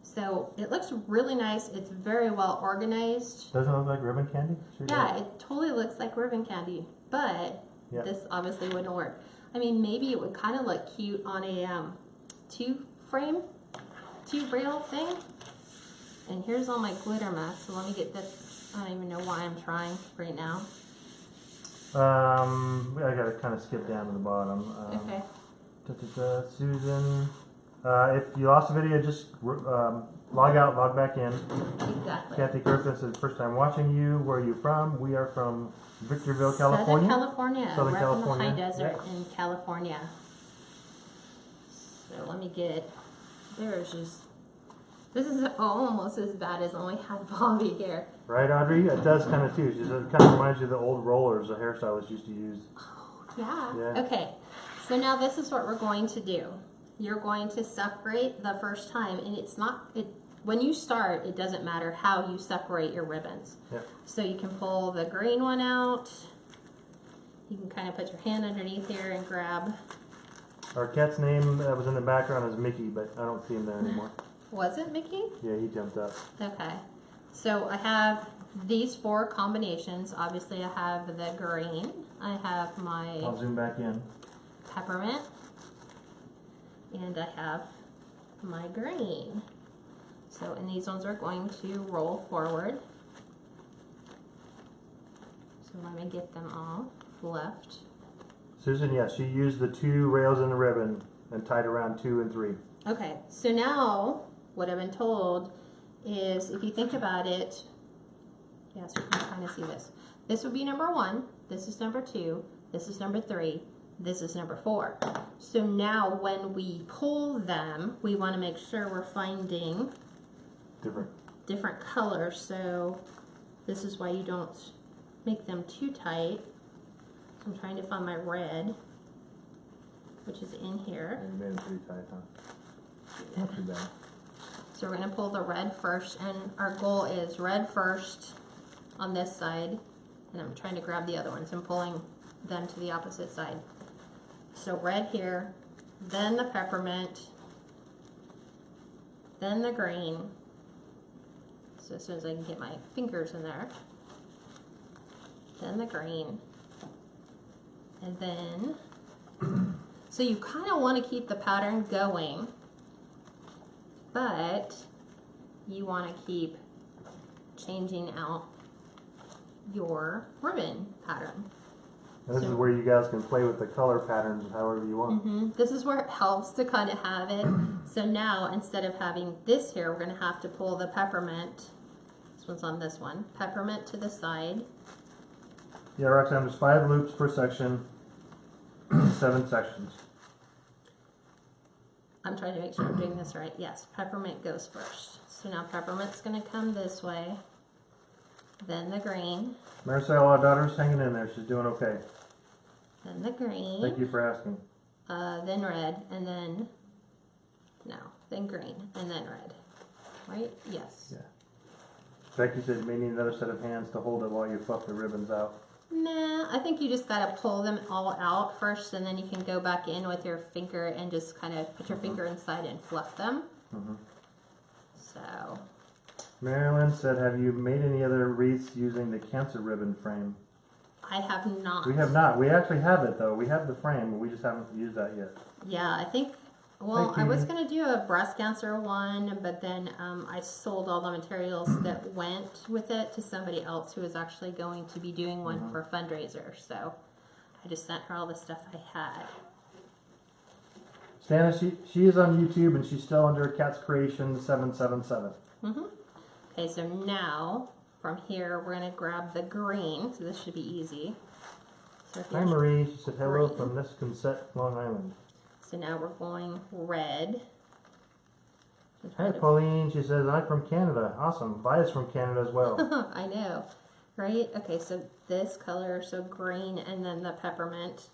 So it looks really nice. It's very well organized. Doesn't it look like ribbon candy? Sure does. It totally looks like ribbon candy, but this obviously wouldn't work. I mean, maybe it would kind of look cute on a 2-rail thing. And here's all my glitter mess. So let me get this. I don't even know why I'm trying right now. I gotta kind of skip down to the bottom. Okay. Susan, if you lost the video, just log out, log back in. Exactly. Kathy Griffin says, first time watching you. Where are you from? We are from Victorville, California. Southern California, in the high desert in California. So let me get, this is almost as bad as when we had Bobby here. Right, Audrey? It does kind of too. She says it kind of reminds you of the old rollers the hairstylists used to use. Oh, yeah. Okay, so now this is what we're going to do. You're going to separate the first time, and when you start, it doesn't matter how you separate your ribbons. Yep. So you can pull the green one out. You can kind of put your hand underneath here and grab. Our cat's name that was in the background is Mickey, but I don't see him there anymore. Was it Mickey? Yeah, he jumped up. Okay. So I have these 4 combinations. Obviously, I have the green. I have my I'll zoom back in. peppermint. And I have my green. So, and these ones are going to roll forward. So let me get them all flipped. Susan, yes, she used the 2 rails in the ribbon and tied around 2 and 3. Okay, so now what I've been told is, if you think about it, yes, you can kind of see this. This would be number 1, this is number 2, this is number 3, this is number 4. So now when we pull them, we want to make sure we're finding different colors. So this is why you don't make them too tight. So I'm trying to find my red, which is in here. And you made them pretty tight, huh? Not too bad. So we're going to pull the red first, and our goal is red first on this side, and I'm trying to grab the other ones and pulling them to the opposite side. So red here, then the peppermint, then the green. So as soon as I can get my fingers in there, then the green, and then, so you kind of want to keep the pattern going, but you want to keep changing out your ribbon pattern. This is where you guys can play with the color patterns however you want. This is where it helps to kind of have it. So now, instead of having this here, we're going to have to pull the peppermint. This one's on this one. Peppermint to the side. Yeah, Roxanne, there's 5 loops per section, 7 sections. I'm trying to make sure I'm doing this right. Yes, peppermint goes first. So now peppermint's going to come this way. Then the green. Maricel, our daughter's hanging in there. She's doing okay. Then the green. Thank you for asking. Then red, and then, no, then green, and then red. Right? Yes. Yeah. Becky said you may need another set of hands to hold it while you fluff the ribbons out. Nah, I think you just gotta pull them all out first, and then you can go back in with your finger and just kind of put your finger inside and fluff them. So. Marilyn said, have you made any other wreaths using the Cancer ribbon frame? I have not. We have not. We actually have it though. We have the frame, but we just haven't used that yet. Yeah, I think, well, I was going to do a breast cancer one, but then I sold all the materials that went with it to somebody else who was actually going to be doing one for a fundraiser. So I just sent her all the stuff I had. Stana, she is on YouTube and she's still under KatsCreationsNMore. Okay, so now from here we're going to grab the green. So this should be easy. So Hi Marie, she said hello from Nesconset, Long Island. So now we're going red. Hi Pauline, she says I'm from Canada. Awesome. Vi's from Canada as well. I know, right? Okay, so this color, so green, and then the peppermint.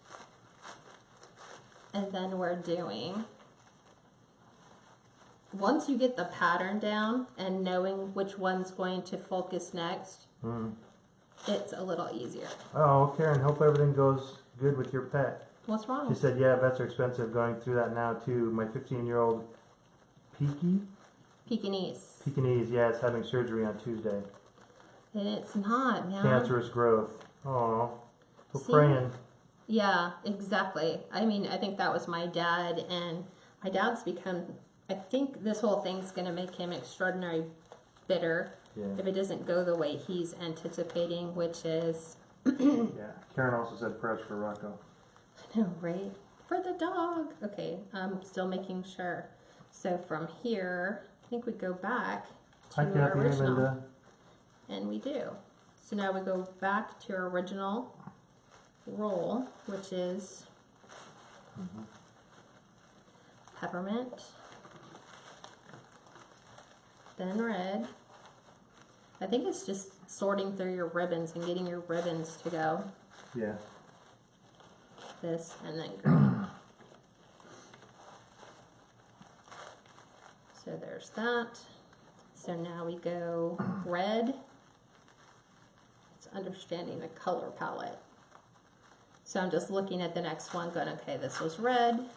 And then we're doing, once you get the pattern down and knowing which one's going to focus next, it's a little easier. Oh, Karen, hope everything goes good with your pet. What's wrong? She said, yeah, vets are expensive, going through that now too. My 15-year-old Pekingese, yeah, is having surgery on Tuesday. And it's not, man. Cancerous growth. Oh, we're praying. Yeah, exactly. I mean, I think that was my dad, and my dad's become, I think this whole thing's going to make him extraordinarily bitter if it doesn't go the way he's anticipating, which is... Yeah, Karen also said prayers for Rocco. I know, right? For the dog. Okay, I'm still making sure. So from here, I think we go back to our original. Linda. And we do. So now we go back to our original roll, which is peppermint, then red. I think it's just sorting through your ribbons and getting your ribbons to go. Yeah. This and then green. So there's that. So now we go red. It's understanding the color palette. So I'm just looking at the next one going, okay, this was red. And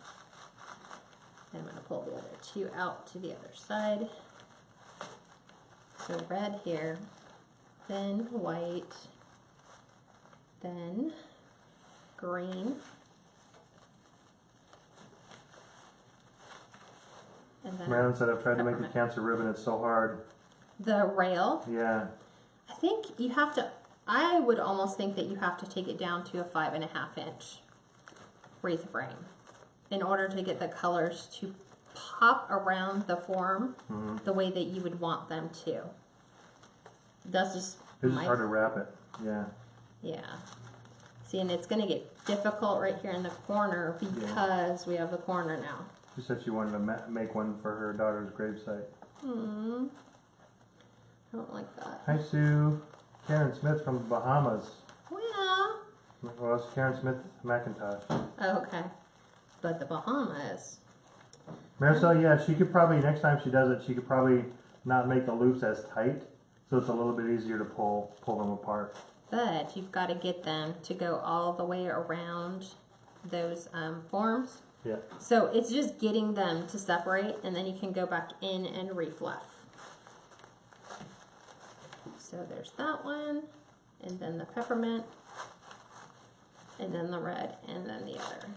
I'm going to pull the other two out to the other side. So red here, then white, then green, and then Marilyn said, I've tried to make the Cancer ribbon, it's so hard. the rail. Yeah. I think you have to, I would almost think that you have to take it down to a 5.5 inch wreath frame in order to get the colors to pop around the form the way that you would want them to. That's just it's just hard to wrap it. Yeah. Yeah. See, and it's going to get difficult right here in the corner because we have the corner now. She said she wanted to make one for her daughter's gravesite. I don't like that. Hi Sue. Karen Smith from the Bahamas. Well. Well, it's Karen Smith McIntosh. Oh, okay. But the Bahamas. Maricel, yeah, she could probably, next time she does it, she could probably not make the loops as tight, so it's a little bit easier to pull them apart. But you've got to get them to go all the way around those forms. Yeah. So it's just getting them to separate, and then you can go back in and refluff. So there's that one, and then the peppermint, and then the red, and then the other.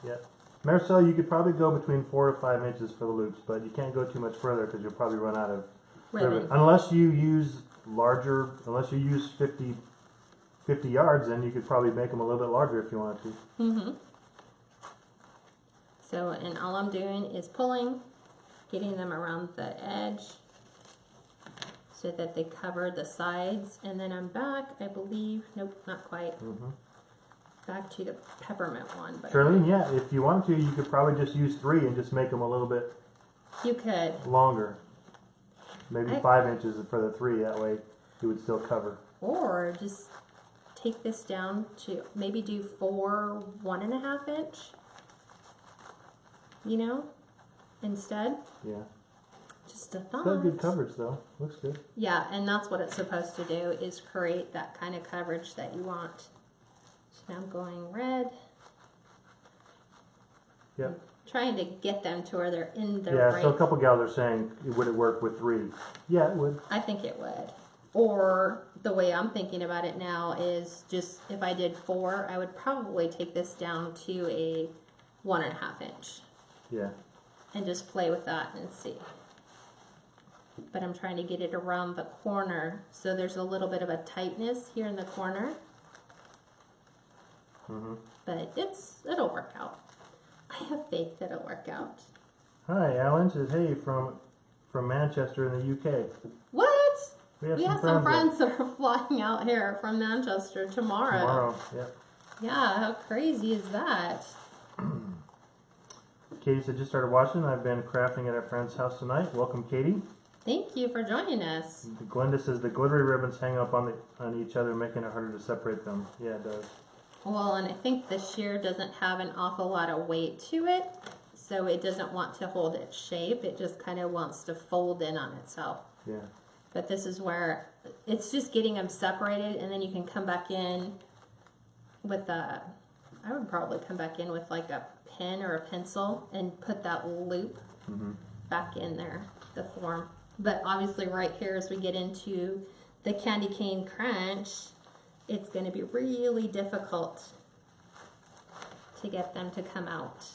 Yeah. Marcel, you could probably go between 4 to 5 inches for the loops, but you can't go too much further because you'll probably run out of ribbon. Unless you use larger, unless you use 50 yards, then you could probably make them a little bit larger if you wanted to. Mm-hmm. So, and all I'm doing is pulling, getting them around the edge so that they cover the sides, and then I'm back, I believe, nope, not quite. Back to the peppermint one. But Charlene, yeah, if you wanted to, you could probably just use 3 and just make them a little bit you could. longer. Maybe 5 inches for the 3, that way it would still cover. Or just take this down to maybe do 4 1.5 inch, you know, instead. Yeah. Just a thought. Got good coverage though. Looks good. Yeah, and that's what it's supposed to do, is create that kind of coverage that you want. So now I'm going red. Yep. Trying to get them to where they're in the Yeah, right. so a couple gals are saying, would it work with 3? Yeah, it would. I think it would. Or the way I'm thinking about it now is just if I did 4, I would probably take this down to a 1.5 inch Yeah. and just play with that and see. But I'm trying to get it around the corner, so there's a little bit of a tightness here in the corner. But it'll work out. I have faith that it'll work out. Hi, Alan says, hey, from Manchester in the UK. What? We have some friends that are flying out here from Manchester tomorrow. Tomorrow, yeah. Yeah, how crazy is that? Katie said, just started watching. I've been crafting at a friend's house tonight. Welcome, Katie. Thank you for joining us. Glenda says, the glittery ribbons hang up on each other, making it harder to separate them. Yeah, it does. Well, and I think the shear doesn't have an awful lot of weight to it, so it doesn't want to hold its shape. It just kind of wants to fold in on itself. Yeah. But this is where it's just getting them separated, and then you can come back in with I would probably come back in with like a pen or a pencil and put that loop back in there, the form. But obviously right here as we get into the candy cane crunch, it's going to be really difficult to get them to come out.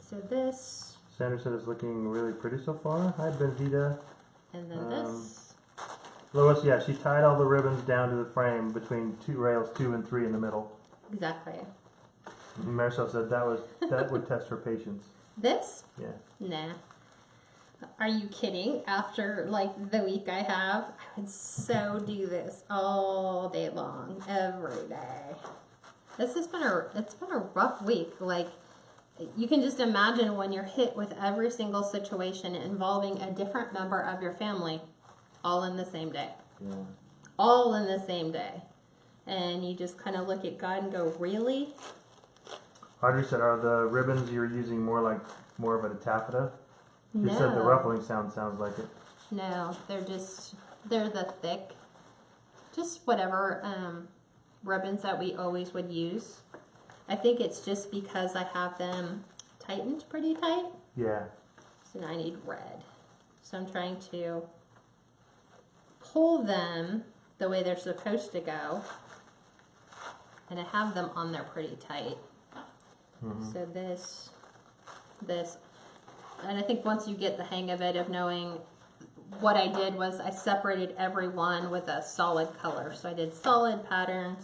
So this. Sandra said it's looking really pretty so far. Hi, Benvita. And then this. Lois, yeah, she tied all the ribbons down to the frame between rails 2 and 3 in the middle. Exactly. Marisol said that would test her patience. This? Yeah. Nah. Are you kidding? After like the week I have, I would so do this all day long, every day. This has been it's been a rough week. Like, you can just imagine when you're hit with every single situation involving a different member of your family, all in the same day. Yeah. All in the same day. And you just kind of look at God and go, really? Audrey said, are the ribbons you're using more of a taffeta? You No. said the ruffling sounds like it. No, they're the thick, just whatever ribbons that we always would use. I think it's just because I have them tightened pretty tight. Yeah. So now I need red. So I'm trying to pull them the way they're supposed to go. And I have them on there pretty tight. So this, and I think once you get the hang of it, of knowing what I did was I separated every one with a solid color. So I did solid pattern.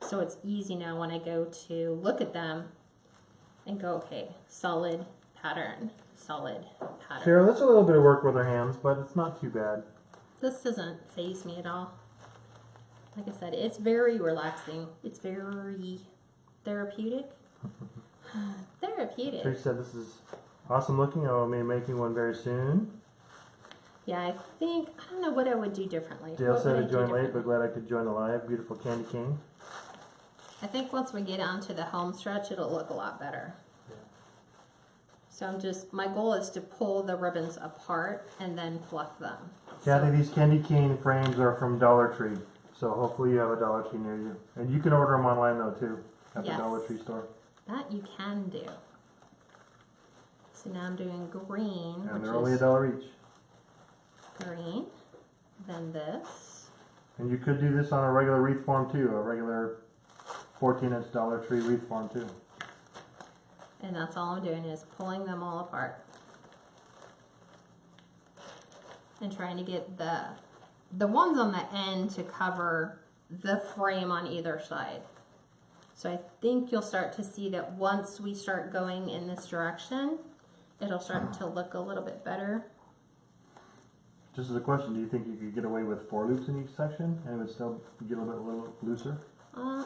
So it's easy now when I go to look at them and go, okay, solid pattern. Cheryl, that's a little bit of work with her hands, but it's not too bad. This doesn't faze me at all. Like I said, it's very relaxing. It's very therapeutic. Therapeutic. Trish said this is awesome looking. I will be making one very soon. Yeah, I don't know what I would do differently. Dale What said would I I joined do late, differently? but glad I could join the live. Beautiful Candy King. I think once we get onto the home stretch, it'll look a lot better. Yeah. So my goal is to pull the ribbons apart and then fluff them. Kathy, these candy cane frames are from Dollar Tree. So hopefully you have a Dollar Tree near you. And you can order them online though too, at the Yes. Dollar Tree store. That you can do. So now I'm doing green, And which they're only is $1 each. green. Then this. And you could do this on a regular wreath form too, a regular 14-inch Dollar Tree wreath form too. And that's all I'm doing is pulling them all apart. And trying to get the ones on the end to cover the frame on either side. So I think you'll start to see that once we start going in this direction, it'll start to look a little bit better. Just as a question, do you think you could get away with 4 loops in each section and it would still get a little looser?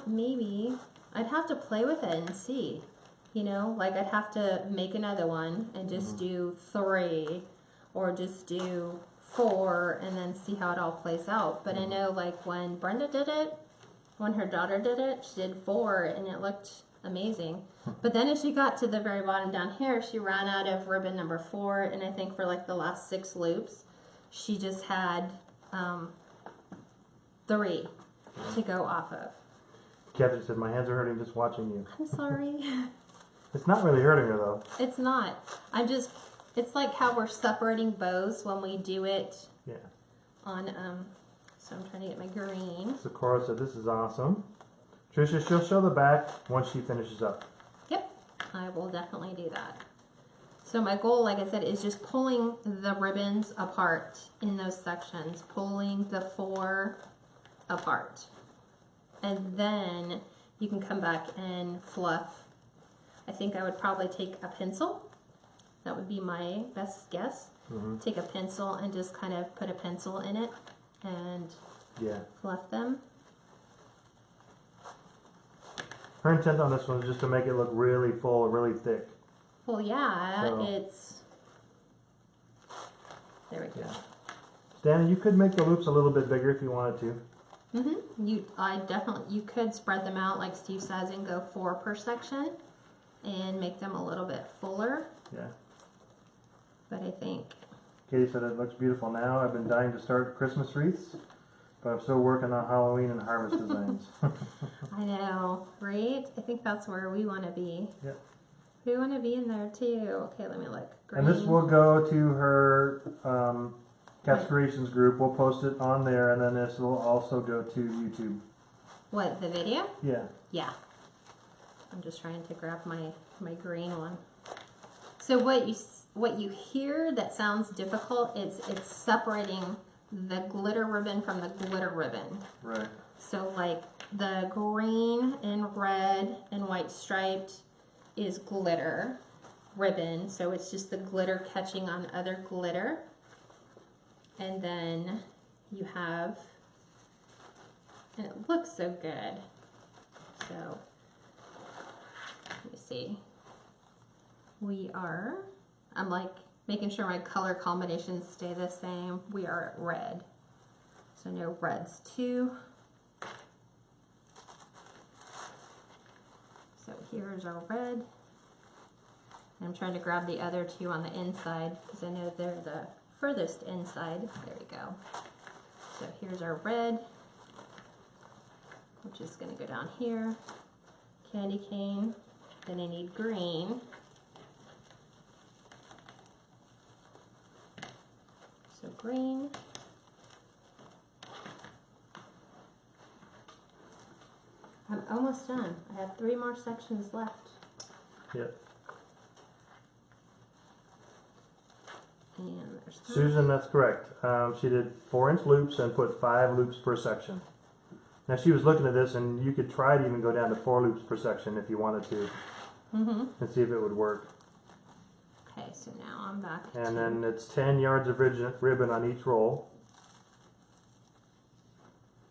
Maybe. I'd have to play with it and see. You know, like I'd have to make another one and just do 3 or just do 4 and then see how it all plays out. But I know like when Brenda did it, when her daughter did it, she did 4 and it looked amazing. But then as she got to the very bottom down here, she ran out of ribbon number 4, and I think for like the last 6 loops, she just had 3 to go off of. Catherine said, my hands are hurting just watching you. I'm sorry. It's not really hurting her though. It's not. It's like how we're separating bows when we do it Yeah. on, so I'm trying to get my green. So Cora said, this is awesome. Tricia, she'll show the back once she finishes up. Yep, I will definitely do that. So my goal, like I said, is just pulling the ribbons apart in those sections, pulling the 4 apart. And then you can come back and fluff. I think I would probably take a pencil. That would be my best guess. Take a pencil and just kind of put a pencil in it and fluff them. Her intent on this one is just to make it look really full, really thick. Well, yeah, So- it's... There we go. Yeah. Danny, you could make the loops a little bit bigger if you wanted to. You could spread them out like Steve says and go 4 per section and make them a little bit fuller. Yeah. But I think, Katie said it looks beautiful now. I've been dying to start Christmas wreaths, but I'm still working on Halloween and harvest designs. I know, right? I think that's where we want to be. Yeah. We want to be in there too. Okay, let me look. Green. And this will go to her Cats Creations group. We'll post it on there, and then this will also go to YouTube. What, the video? Yeah. Yeah. I'm just trying to grab my green one. So what you hear that sounds difficult is it's separating the glitter ribbon from the glitter ribbon. Right. So like the green and red and white striped is glitter ribbon. So it's just the glitter catching on other glitter. And then you have, and it looks so good. So let me see. I'm like making sure my color combinations stay the same. We are at red. So no reds too. So here's our red. I'm trying to grab the other 2 on the inside because I know they're the furthest inside. There we go. So here's our red, which is going to go down here. Candy cane. Then I need green. So green. I'm almost done. I have 3 more sections left. Yep. And there's that. Susan, that's correct. She did 4-inch loops and put 5 loops per section. Now she was looking at this, and you could try to even go down to 4 loops per section if you wanted to, and see if it would work. Okay, so now I'm back. And then it's 10 yards of ribbon on each roll.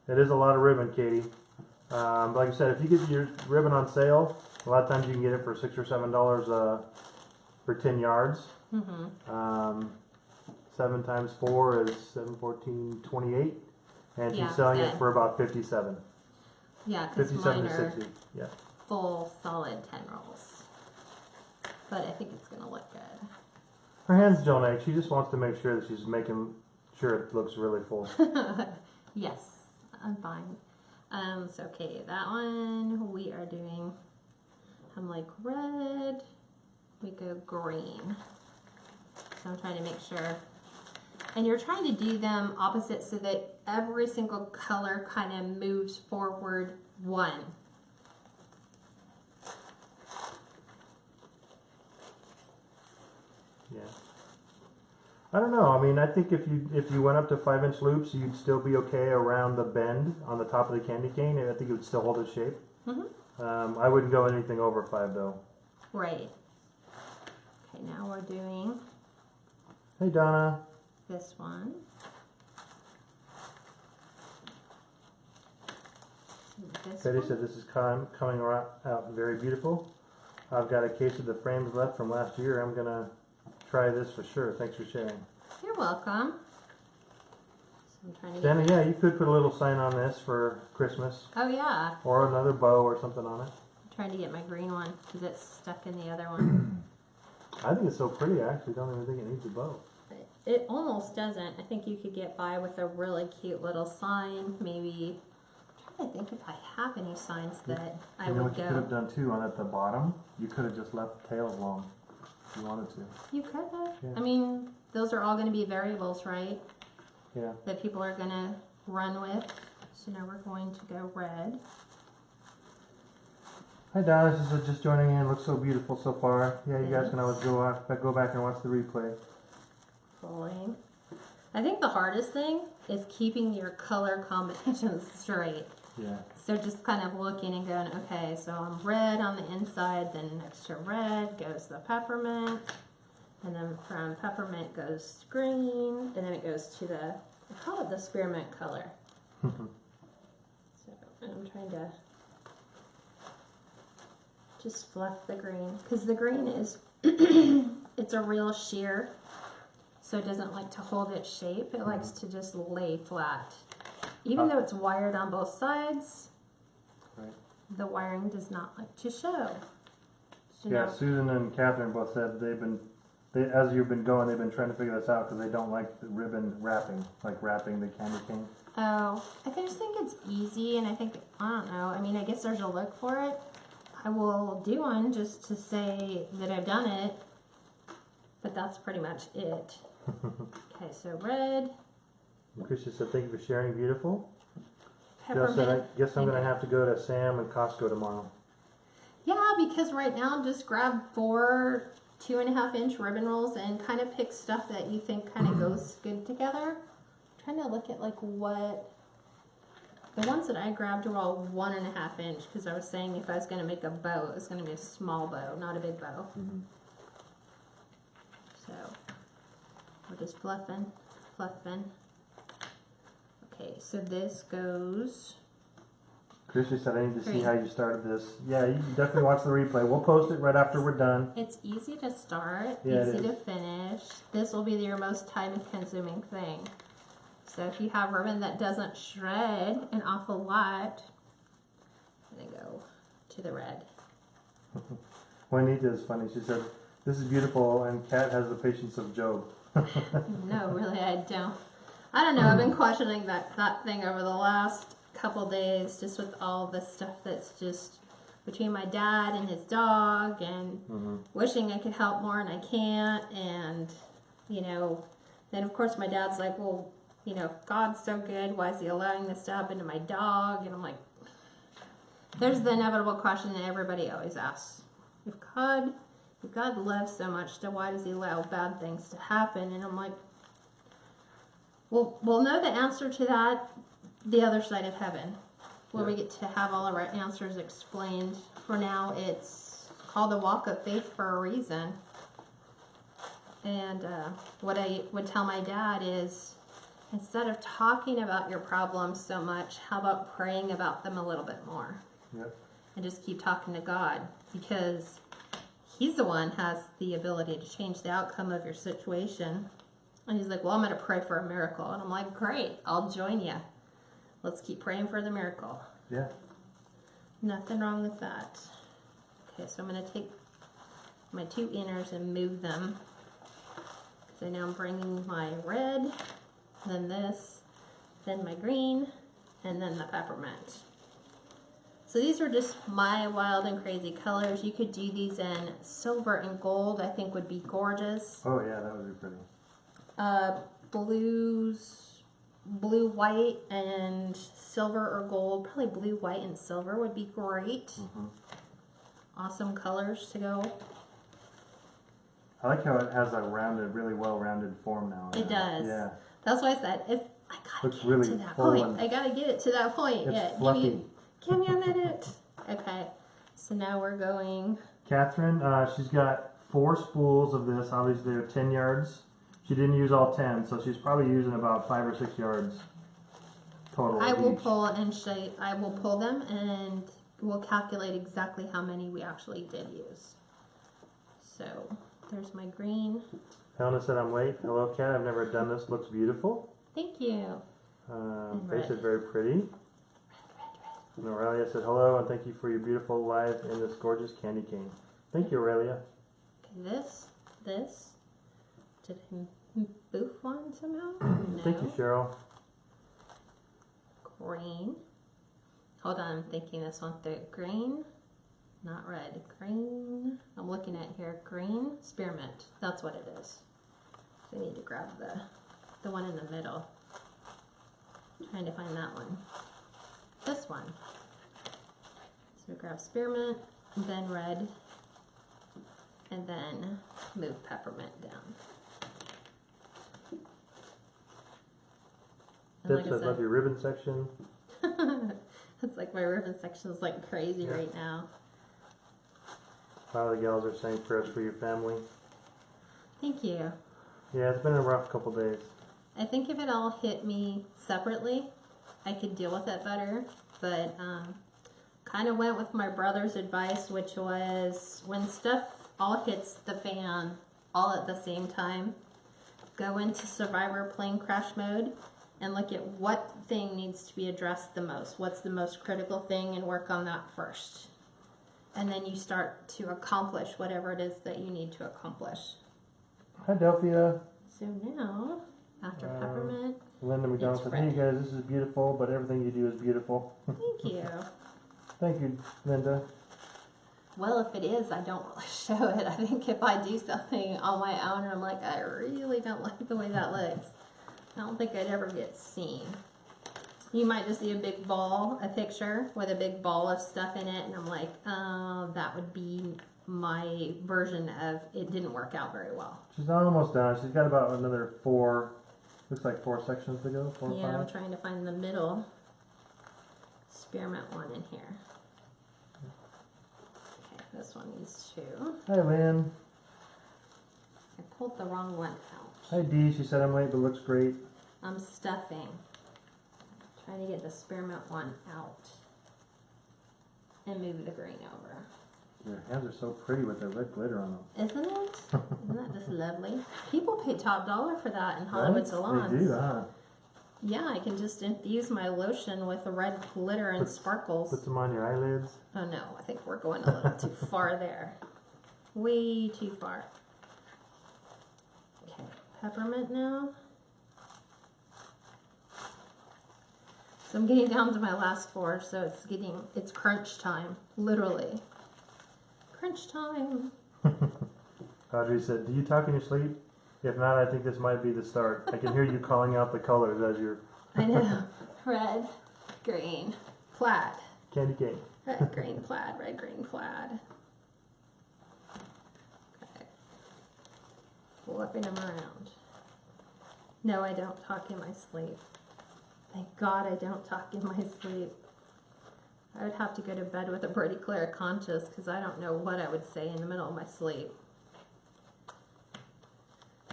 It is a lot of ribbon, Katie. Like I said, if you get your ribbon on sale, a lot of times you can get it for $6 or $7 for 10 yards. 7 times 4 is 7, 14, 28. And Yeah, she's selling good. it for about 57. Yeah, because 57 mine to are 60. Yeah. full solid 10 rolls. But I think it's going to look good. Her hands don't ache. She just wants to make sure that she's making sure it looks really full. Yes, I'm fine. So okay, that one we are doing, I'm like red, we go green. So I'm trying to make sure. And you're trying to do them opposite so that every single color kind of moves forward one. Yeah. I don't know. I mean, I think if you went up to 5-inch loops, you'd still be okay around the bend on the top of the candy cane, and I think it would still hold its shape. Mm-hmm. I wouldn't go anything over 5 though. Right. Okay, now we're doing Hey Donna. this one. This Betty one. said this is coming out very beautiful. I've got a case of the frames left from last year. I'm gonna try this for sure. Thanks for sharing. You're welcome. So I'm trying to Dana, get. yeah, you could put a little sign on this for Christmas, Oh yeah. or another bow or something on it. I'm trying to get my green one because it's stuck in the other one. I think it's so pretty. I actually don't even think it needs a bow. It almost doesn't. I think you could get by with a really cute little sign. Maybe. I'm trying to think if I have any signs that I You know would what you could have go. done too on at the bottom? You could have just left the tails long if you wanted to. You could have. Yeah. I mean, those are all going to be variables, right? Yeah. That people are going to run with. So now we're going to go red. Hi Donna, this is just joining in. Looks so beautiful so far. Yeah, you guys can always go back and watch the replay. Pulling. I think the hardest thing is keeping your color combinations straight. Yeah. So just kind of looking and going, okay, so I'm red on the inside, then next to red goes the peppermint, and then from peppermint goes green, and then it goes to the, I call it the spearmint color. So I'm trying to just fluff the green, because the green is, it's a real sheer, so it doesn't like to hold its shape. It likes to just lay flat. Even though it's wired on both sides, Right. the wiring does not like to show. So Yeah, now, Susan and Catherine both said as you've been going, they've been trying to figure this out because they don't like the ribbon wrapping, like wrapping the candy cane. oh, I just think it's easy, and I think, I don't know, I mean, I guess there's a look for it. I will do one just to say that I've done it, but that's pretty much it. Okay, so red, Christian said, thank you for sharing, beautiful. Jill peppermint. said, I guess I'm going to have to go to Sam and Costco tomorrow. Yeah, because right now just grab 4 2.5-inch ribbon rolls and kind of pick stuff that you think kind of goes good together. I'm trying to look at like what, the ones that I grabbed were all 1.5 inch because I was saying if I was going to make a bow, it was going to be a small bow, not a big bow. So we're just fluffing. Okay, so this goes. Christian said, I need to see Great. how you started this. Yeah, you can definitely watch the replay. We'll post it right after we're done. It's easy to start, Yeah, it easy to is. finish. This will be your most time-consuming thing. So if you have ribbon that doesn't shred an awful lot, I'm gonna go to the red. Juanita is funny. She said, this is beautiful, and Kat has the patience of Job. No, really, I don't. I don't know. I've been questioning that thing over the last couple days, just with all the stuff that's just between my dad and his dog, and wishing I could help more and I can't, and you know, then of course my dad's like, well, you know, if God's so good, why is he allowing this to happen to my dog? And I'm like, there's the inevitable question that everybody always asks: if God loves so much, then why does he allow bad things to happen? And I'm like, well, we'll know the answer to that the other side of heaven, where we get to have all of our answers explained. For now, it's called the walk of faith for a reason. And what I would tell my dad is, instead of talking about your problems so much, how about praying about them a little bit more? Yep. And just keep talking to God, because he's the one who has the ability to change the outcome of your situation. And he's like, well, I'm going to pray for a miracle. And I'm like, great, I'll join you. Let's keep praying for the miracle. Yeah. Nothing wrong with that. Okay, so I'm going to take my 2 inners and move them. So now I'm bringing my red, then this, then my green, and then the peppermint. So these are just my wild and crazy colors. You could do these in silver and gold, I think would be gorgeous. Oh yeah, that would be pretty. Blue, white, and silver or gold. Probably blue, white, and silver would be great. Awesome colors to go. I like how it has a rounded, really well-rounded form now. It does. Yeah. That's why I said, I gotta Looks get really to that full point. and- I gotta get it to that point. It's Yeah, fluffy. give me a minute. Okay, so now we're going. Catherine, she's got 4 spools of this. Obviously, they're 10 yards. She didn't use all 10, so she's probably using about 5 or 6 yards total. I will each. pull and show. I will pull them and we'll calculate exactly how many we actually did use. So there's my green. Helena said I'm late. Hello, Kat. I've never done this. Looks beautiful. Thank you. Face is very pretty. And Aurelia said hello and thank you for your beautiful live in this gorgeous candy cane. Thank you, Aurelia. Okay, this. Did I boof one somehow? No. Thank you, Cheryl. Green. Hold on, I'm thinking this one through. Green, not red. Green. I'm looking at here. Green spearmint. That's what it is. So I need to grab the one in the middle. Trying to find that one. This one. So grab spearmint, and then red, and then move peppermint down. And Deb says love your ribbon section. it's like my ribbon section is like crazy right now. A lot of the gals are saying prayers for your family. Thank you. Yeah, it's been a rough couple days. I think if it all hit me separately, I could deal with it better. But kind of went with my brother's advice, which was when stuff all hits the fan all at the same time, go into Survivor plane crash mode and look at what thing needs to be addressed the most. What's the most critical thing and work on that first. And then you start to accomplish whatever it is that you need to accomplish. Hi, Delphia. So now, after peppermint, Linda McDonald said, hey, you guys, this is beautiful, but everything you do is beautiful. thank you. Thank you, Linda. Well, if it is, I don't really show it. I think if I do something on my own and I'm like, I really don't like the way that looks, I don't think I'd ever get seen. You might just see a big ball, a picture with a big ball of stuff in it, and I'm like, oh, that would be my version of it didn't work out very well. She's almost done. She's got about another 4, looks like 4 sections to go, 4 or 5. Yeah, I'm trying to find the middle spearmint one in here. Okay, this one needs 2. Hi, Lynn. I pulled the wrong one out. Hi, Dee. She said I'm late, but looks great. I'm stuffing. Trying to get the spearmint one out and move the green over. Your hands are so pretty with the red glitter on them. Isn't it? Isn't that just lovely? People pay top dollar for that in Hollywood salons. They do, huh? Yeah, I can just infuse my lotion with red glitter and sparkles. Put some on your eyelids. Oh no, I think we're going a little too far there. Way too far. Okay, peppermint now. So I'm getting down to my last 4, so it's crunch time, literally. Crunch time. Audrey said, do you talk in your sleep? If not, I think this might be the start. I can hear you calling out the colors as you're... I know. Red, green, plaid. Candy cane. Red, green, plaid, red, green, plaid. Okay. Flipping them around. No, I don't talk in my sleep. Thank God I don't talk in my sleep. I would have to go to bed with a pretty clear conscience because I don't know what I would say in the middle of my sleep.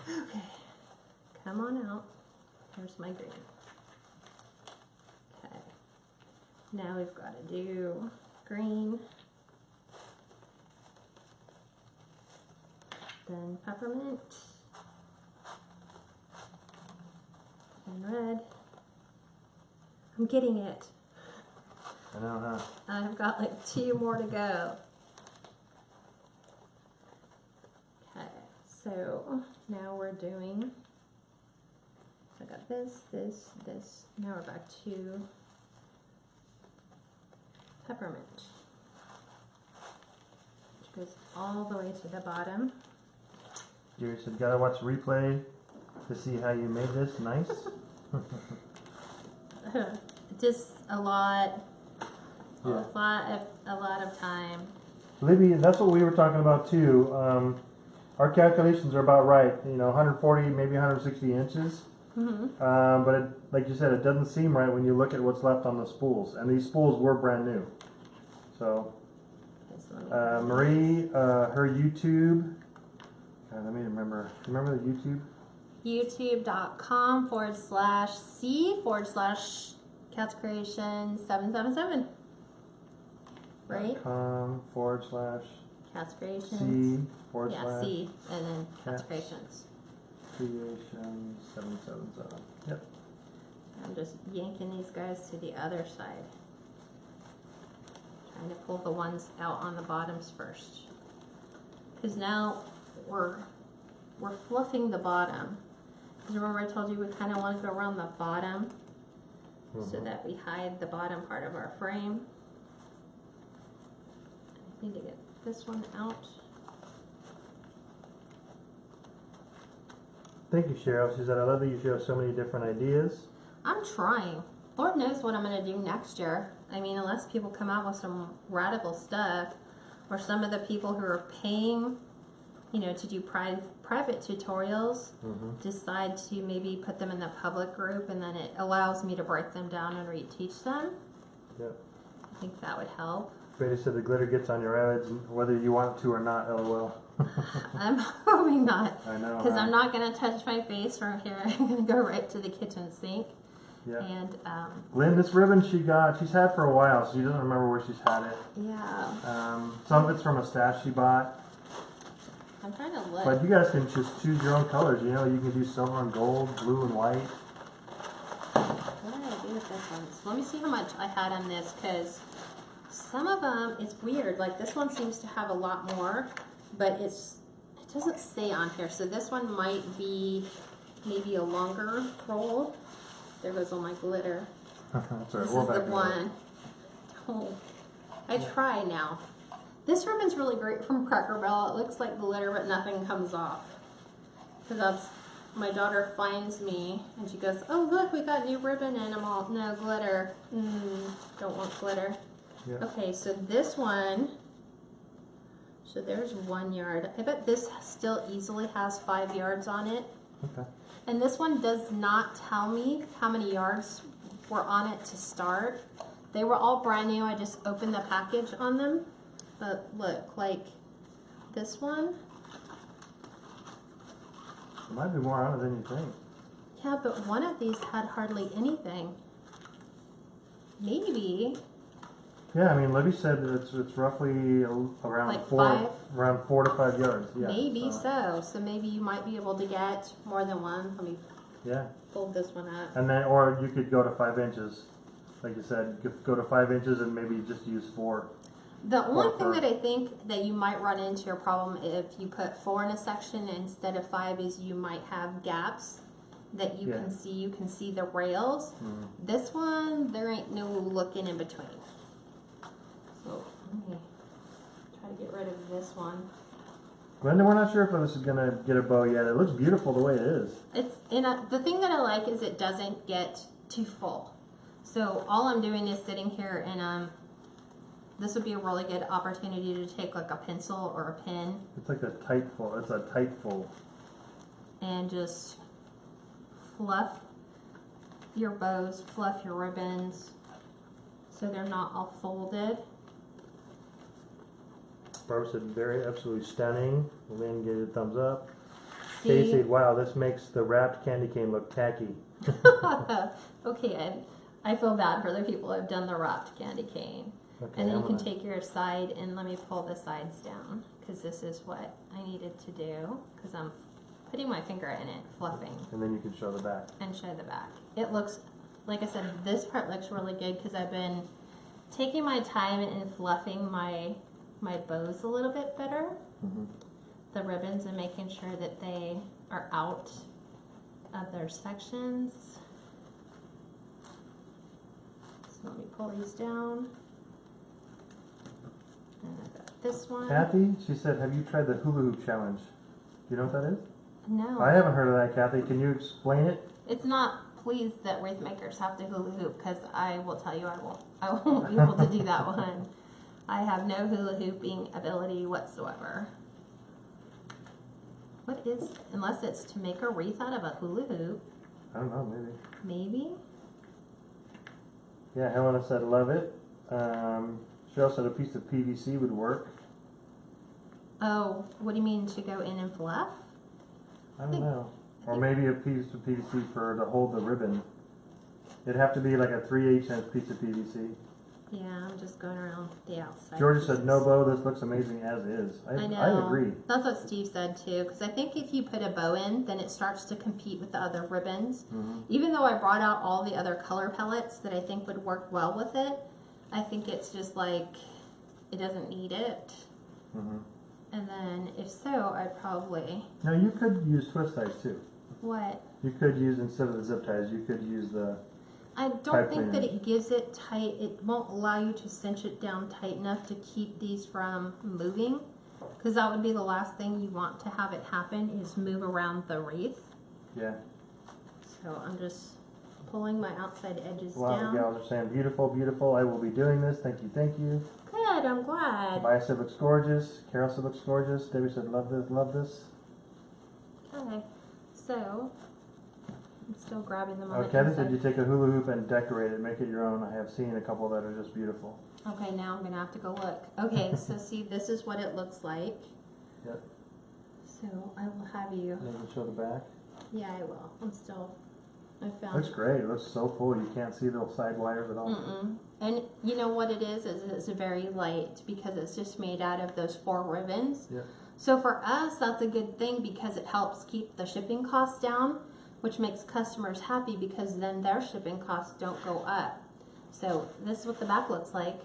Okay, come on out. Here's my green. Okay, now we've got to do green, then peppermint, and red. I'm getting it. I know, huh? I've got like 2 more to go. Okay, so now we're doing, so I got this, this, this. Now we're back to peppermint, which goes all the way to the bottom. You said gotta watch the replay to see how you made this nice. Just a lot Yeah. a lot of time. Libby, that's what we were talking about too. Our calculations are about right. You know, 140, maybe 160 inches. But it, like you said, it doesn't seem right when you look at what's left on the spools. And these spools were brand new. So, Marie, her YouTube. Let me remember. Remember the YouTube? YouTube.com/C/KatsCreations777. Right? KatsCreations. C// C and then KatsCreations. Creation 777. Yep. I'm just yanking these guys to the other side. Trying to pull the ones out on the bottoms first. Because now we're fluffing the bottom. Because remember I told you we kind of want to go around the bottom so that we hide the bottom part of our frame. I need to get this one out. Thank you, Cheryl. She said, I love that you share so many different ideas. I'm trying. Lord knows what I'm going to do next year. I mean, unless people come out with some radical stuff, or some of the people who are paying, you know, to do private tutorials decide to maybe put them in the public group, and then it allows me to break them down and reteach them. Yep. I think that would help. Brady said the glitter gets on your eyelids whether you want it to or not, LOL. I'm hoping not. I know. Because I'm not going to touch my face from here. I'm going to go right to the kitchen sink. Yeah. And, Lynn, this ribbon she's had for a while, so she doesn't remember where she's had it. yeah. Some of it's from a stash she bought. I'm trying to look. But you guys can just choose your own colors. You know, you can do silver and gold, blue and white. What did I do with this one? So let me see how much I had on this, because some of them, it's weird. Like this one seems to have a lot more, but it doesn't say on here. So this one might be maybe a longer roll. There goes all my glitter. That's right. This is the one. Oh, I try now. This ribbon's really great from Cracker Barrel. It looks like glitter, but nothing comes off. Because that's, my daughter finds me and she goes, oh look, we got new ribbon, and I'm all, no glitter. Don't want glitter. Yeah. Okay, so this one, so there's 1 yard. I bet this still easily has 5 yards on it. Okay. And this one does not tell me how many yards were on it to start. They were all brand new. I just opened the package on them. But look, like this one. There might be more on it than you think. Yeah, but one of these had hardly anything. Maybe. Yeah, I mean, Libby said that it's roughly around Like 4 to 5 yards. Yeah. Maybe so. So maybe you might be able to get more than one. Let me fold this one up. And then, or you could go to 5 inches. Like you said, you could go to 5 inches and maybe just use 4. The only thing that I think that you might run into a problem if you put 4 in a section instead of 5 is you might have gaps that you can see. You can see the rails. This one, there ain't no looking in between. So let me try to get rid of this one. Glenda, we're not sure if this is gonna get a bow yet. It looks beautiful the way it is. It's the thing that I like is it doesn't get too full. So all I'm doing is sitting here and this would be a really good opportunity to take like a pencil or a pen. It's like a tight fold. It's a tight fold. And just fluff your bows, fluff your ribbons so they're not all folded. Barbara said, very absolutely stunning. Lynn gave it a thumbs up. See? Kay said, wow, this makes the wrapped candy cane look tacky. Okay, I feel bad for the people who have done the wrapped candy cane. Okay, And then you can take your side and let me pull the sides down because this is what I needed to do because I'm putting my finger in it, fluffing. And then you can show the back. And show the back. It looks, like I said, this part looks really good because I've been taking my time and fluffing my bows a little bit better. The ribbons and making sure that they are out of their sections. So let me pull these down. this one. Kathy, she said, have you tried the hula hoop challenge? Do you know what that is? No. I haven't heard of that, Kathy. Can you explain it? It's not pleased that wreath makers have to hula hoop, because I will tell you I won't be able to do that one. I have no hula hooping ability whatsoever. What is, unless it's to make a wreath out of a hula hoop. I don't know, maybe. Maybe? Yeah, Helena said love it. Cheryl said a piece of PVC would work. Oh, what do you mean, to go in and fluff? I don't know. Or maybe a piece of PVC to hold the ribbon. It'd have to be like a 3/8" piece of PVC. Yeah, I'm just going around the outside. Georgia said, no bow, this looks amazing as is. I know. I agree. That's what Steve said too, because I think if you put a bow in, then it starts to compete with the other ribbons. Mm-hmm. Even though I brought out all the other color palettes that I think would work well with it, I think it's just like, it doesn't need it. Mm-hmm. And then, if so, I'd probably... Now you could use twist ties too. What? You could use, instead of the zip ties, you could use the... I don't think that it gives it tight. It won't allow you to cinch it down tight enough to keep these from moving, because that would be the last thing you want to have it happen, is move around the wreath. Yeah. So I'm just pulling my outside edges A lot down. of gals are saying, beautiful, beautiful, I will be doing this. Thank you, thank you. Good, I'm glad. Maya said looks gorgeous. Carol said looks gorgeous. Debbie said love this, love this. Okay, so I'm still grabbing them on the Kathy inside. said you take a hula hoop and decorate it, make it your own. I have seen a couple that are just beautiful. Okay, now I'm gonna have to go look. Okay, so see, this is what it looks like. Yep. So I will have you. Maybe show the back. Yeah, I will. I found. Looks great. It looks so full. You can't see the side wires at all. Mm-mm. And you know what it is it's very light, because it's just made out of those 4 ribbons. Yeah. So for us, that's a good thing, because it helps keep the shipping costs down, which makes customers happy, because then their shipping costs don't go up. So this is what the back looks like.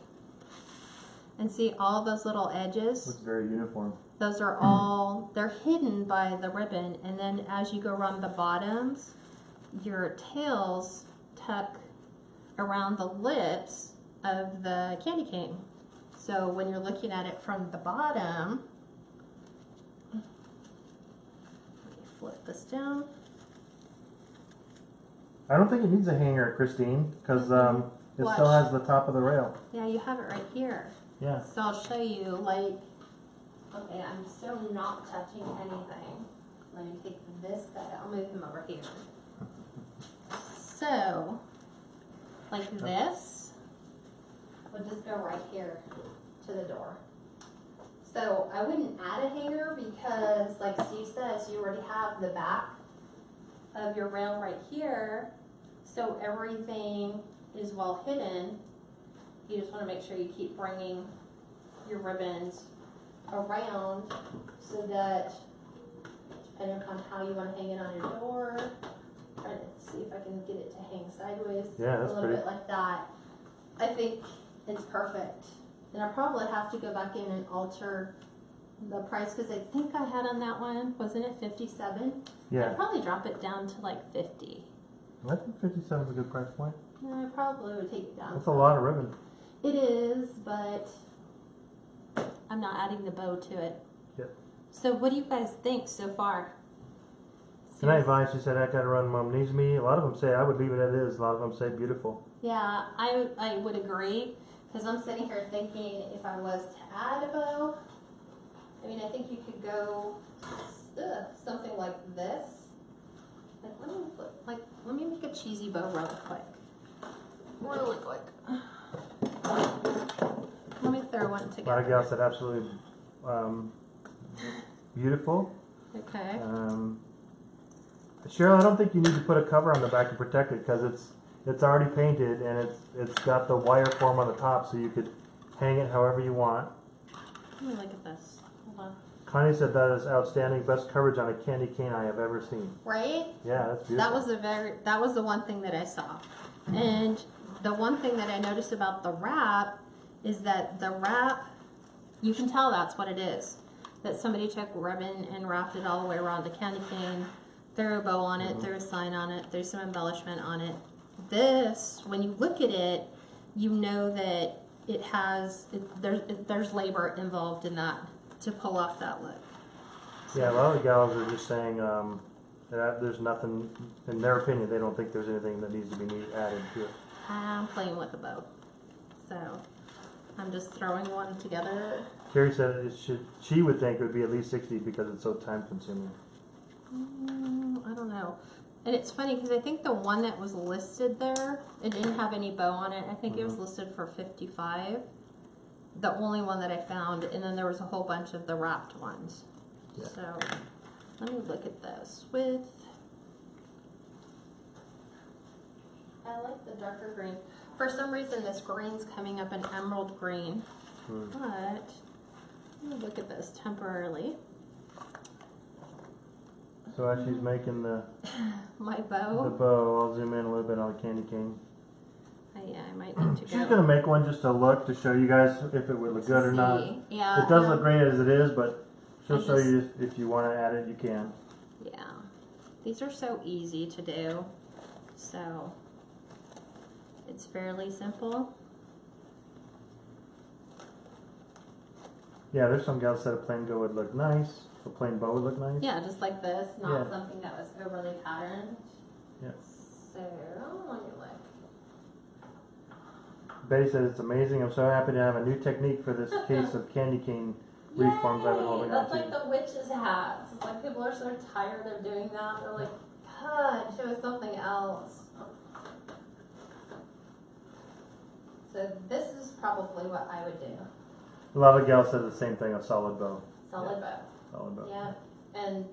And see all those little edges? Looks very uniform. Those are all, they're hidden by the ribbon. And then as you go around the bottoms, your tails tuck around the lips of the candy cane. So when you're looking at it from the bottom, let me flip this down. I don't think it needs a hanger, Christine, because it Watch. still has the top of the rail. Yeah, you have it right here. Yeah. So I'll show you, like, okay, I'm still not touching anything. Let me take this guy, I'll move him over here. So, like this, would just go right here to the door. So I wouldn't add a hanger, because like Steve says, you already have the back of your rail right here. So everything is well hidden. You just want to make sure you keep bringing your ribbons around, so that, depending on how you want to hang it on your door, trying to see if I can get it to hang sideways, Yeah, that's a little pretty. bit like that. I think it's perfect. And I probably have to go back in and alter the price, because I think I had on that one, wasn't it 57? Yeah. I'd probably drop it down to like 50. I think 57 is a good price point. No, I probably would take it down. That's a lot of ribbon. It is, but I'm not adding the bow to it. Yep. So what do you guys think so far? Good night, Vine. She said, I gotta run, Mom needs me. A lot of them say I would leave it as is. A lot of them say beautiful. Yeah, I would agree, because I'm sitting here thinking, if I was to add a bow, I mean, I think you could go something like this. Let me make a cheesy bow real quick. Really quick. Let me throw one A lot of together. gals said absolutely beautiful. Okay. Cheryl, I don't think you need to put a cover on the back to protect it, because it's already painted and it's got the wire form on the top, so you could hang it however you want. Let me look at this. Hold on. Connie said that is outstanding, best coverage on a candy cane I have ever seen. Right? Yeah, that's beautiful. That was the one thing that I saw. And the one thing that I noticed about the wrap is that the wrap, you can tell that's what it is. That somebody took ribbon and wrapped it all the way around the candy cane, threw a bow on it, threw a sign on it, threw some embellishment on it. This, when you look at it, you know that there's labor involved in that to pull off that look. Yeah, a lot of the gals are just saying that there's nothing, in their opinion, they don't think there's anything that needs to be added to it. I'm playing with the bow, so I'm just throwing one together. Carrie said she would think it would be at least 60 because it's so time consuming. I don't know. And it's funny because I think the one that was listed there, it didn't have any bow on it. I think it was listed for 55. The only one that I found, and then there was a whole bunch of the wrapped ones. Yeah. So let me look at this with. I like the darker green. For some reason, this green's coming up an emerald green. But let me look at this temporarily. So as she's making My the bow. bow, I'll zoom in a little bit on the candy cane. Yeah, I might need to She's go. gonna make one just to look, to show you guys if it would look good or not. Yeah, It does look great as it is, but she'll I show just- you if you want to add it, you can. Yeah, these are so easy to do, so it's fairly simple. Yeah, there's some gals that a plain bow would look nice. A plain bow would look nice. Yeah, just like this, not Yeah. something that was overly patterned. Yeah. So, let me look. Betty says it's amazing. I'm so happy to have a new technique for this case of candy cane wreath forms I've been holding on That's to. like the witch's hats. It's like people are so tired of doing that. They're like, God, show us something else. So this is probably what I would do. A lot of gals said the same thing, a solid bow. Solid bow. Solid bow. Yeah, and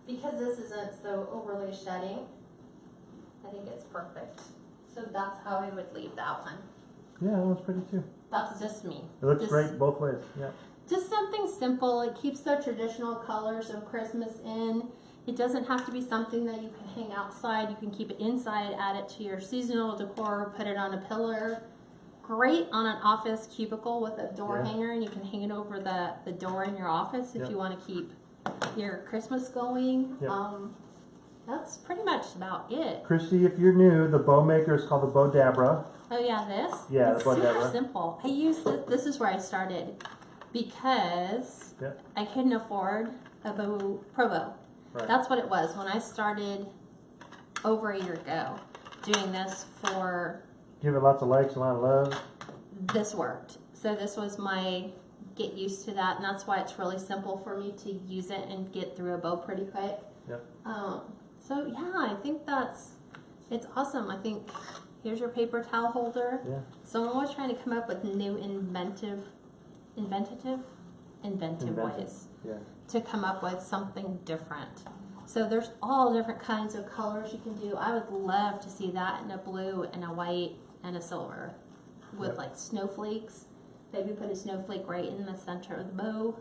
because this isn't so overly shedding, I think it's perfect. So that's how I would leave that one. Yeah, that one's pretty too. That's just me. It looks Just- great both ways. Yeah. Just something simple. It keeps the traditional colors of Christmas in. It doesn't have to be something that you can hang outside. You can keep it inside, add it to your seasonal decor, put it on a pillar. Great on an office cubicle with a door Yeah. hanger, and you can hang it over the door in your office if Yep. you want to keep your Christmas going. Yep. That's pretty much about it. Christy, if you're new, the bow maker is called the Bow Dabra. Oh yeah, this? Yeah, it's the super Bodega. simple. I use this. This is where I started because Yep. I couldn't afford a pro bow. Right. That's what it was when I started over a year ago doing this for Give it lots of likes, a lot of love. this worked. So this was my get used to that, and that's why it's really simple for me to use it and get through a bow pretty quick. Yep. So yeah, I think it's awesome. I think here's your paper towel holder. Yeah. Someone was trying to come up with new inventive ways Yeah. to come up with something different. So there's all different kinds of colors you can do. I would love to see that in a blue and a white and a silver with Yep. like snowflakes. Maybe put a snowflake right in the center of the bow.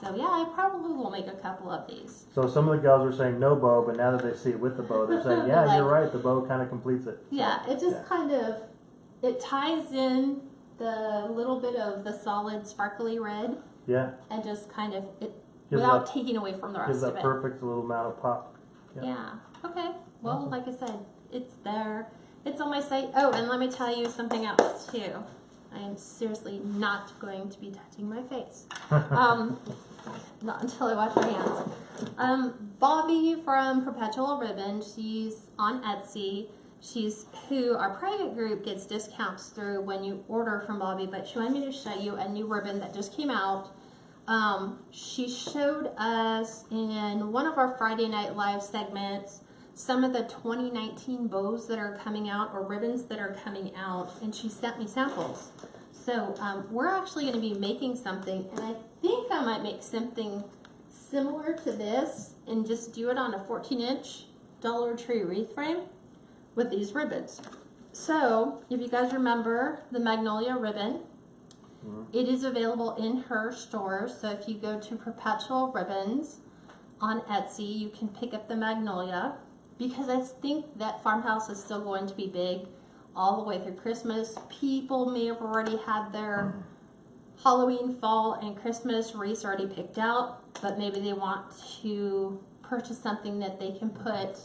So yeah, I probably will make a couple of these. So some of the gals were saying no bow, but now that they see it with the bow, they're saying, yeah, Like- you're right, the bow kind of completes it. Yeah, it just Yeah. kind of, it ties in the little bit of the solid sparkly red Yeah. and just kind of, it Gives without that- taking away from the Gives rest of that it. perfect little amount of pop. Yeah. Yeah. Okay. Well, Awesome. like I said, it's there. It's on my site. Oh, and let me tell you something else too. I am seriously not going to be touching my face. Not until I wash my hands. Bobby from Perpetual Ribbon, she's on Etsy. She's who our private group gets discounts through when you order from Bobby, but she wanted me to show you a new ribbon that just came out. She showed us in one of our Friday Night Live segments some of the 2019 bows that are coming out or ribbons that are coming out, and she sent me samples. So we're actually going to be making something, and I think I might make something similar to this and just do it on a 14-inch Dollar Tree wreath frame with these ribbons. So if you guys remember the Magnolia ribbon, it is available in her store. So if you go to Perpetual Ribbons on Etsy, you can pick up the Magnolia, because I think that farmhouse is still going to be big all the way through Christmas. People may have already had their Halloween, fall, and Christmas wreaths already picked out, but maybe they want to purchase something that they can put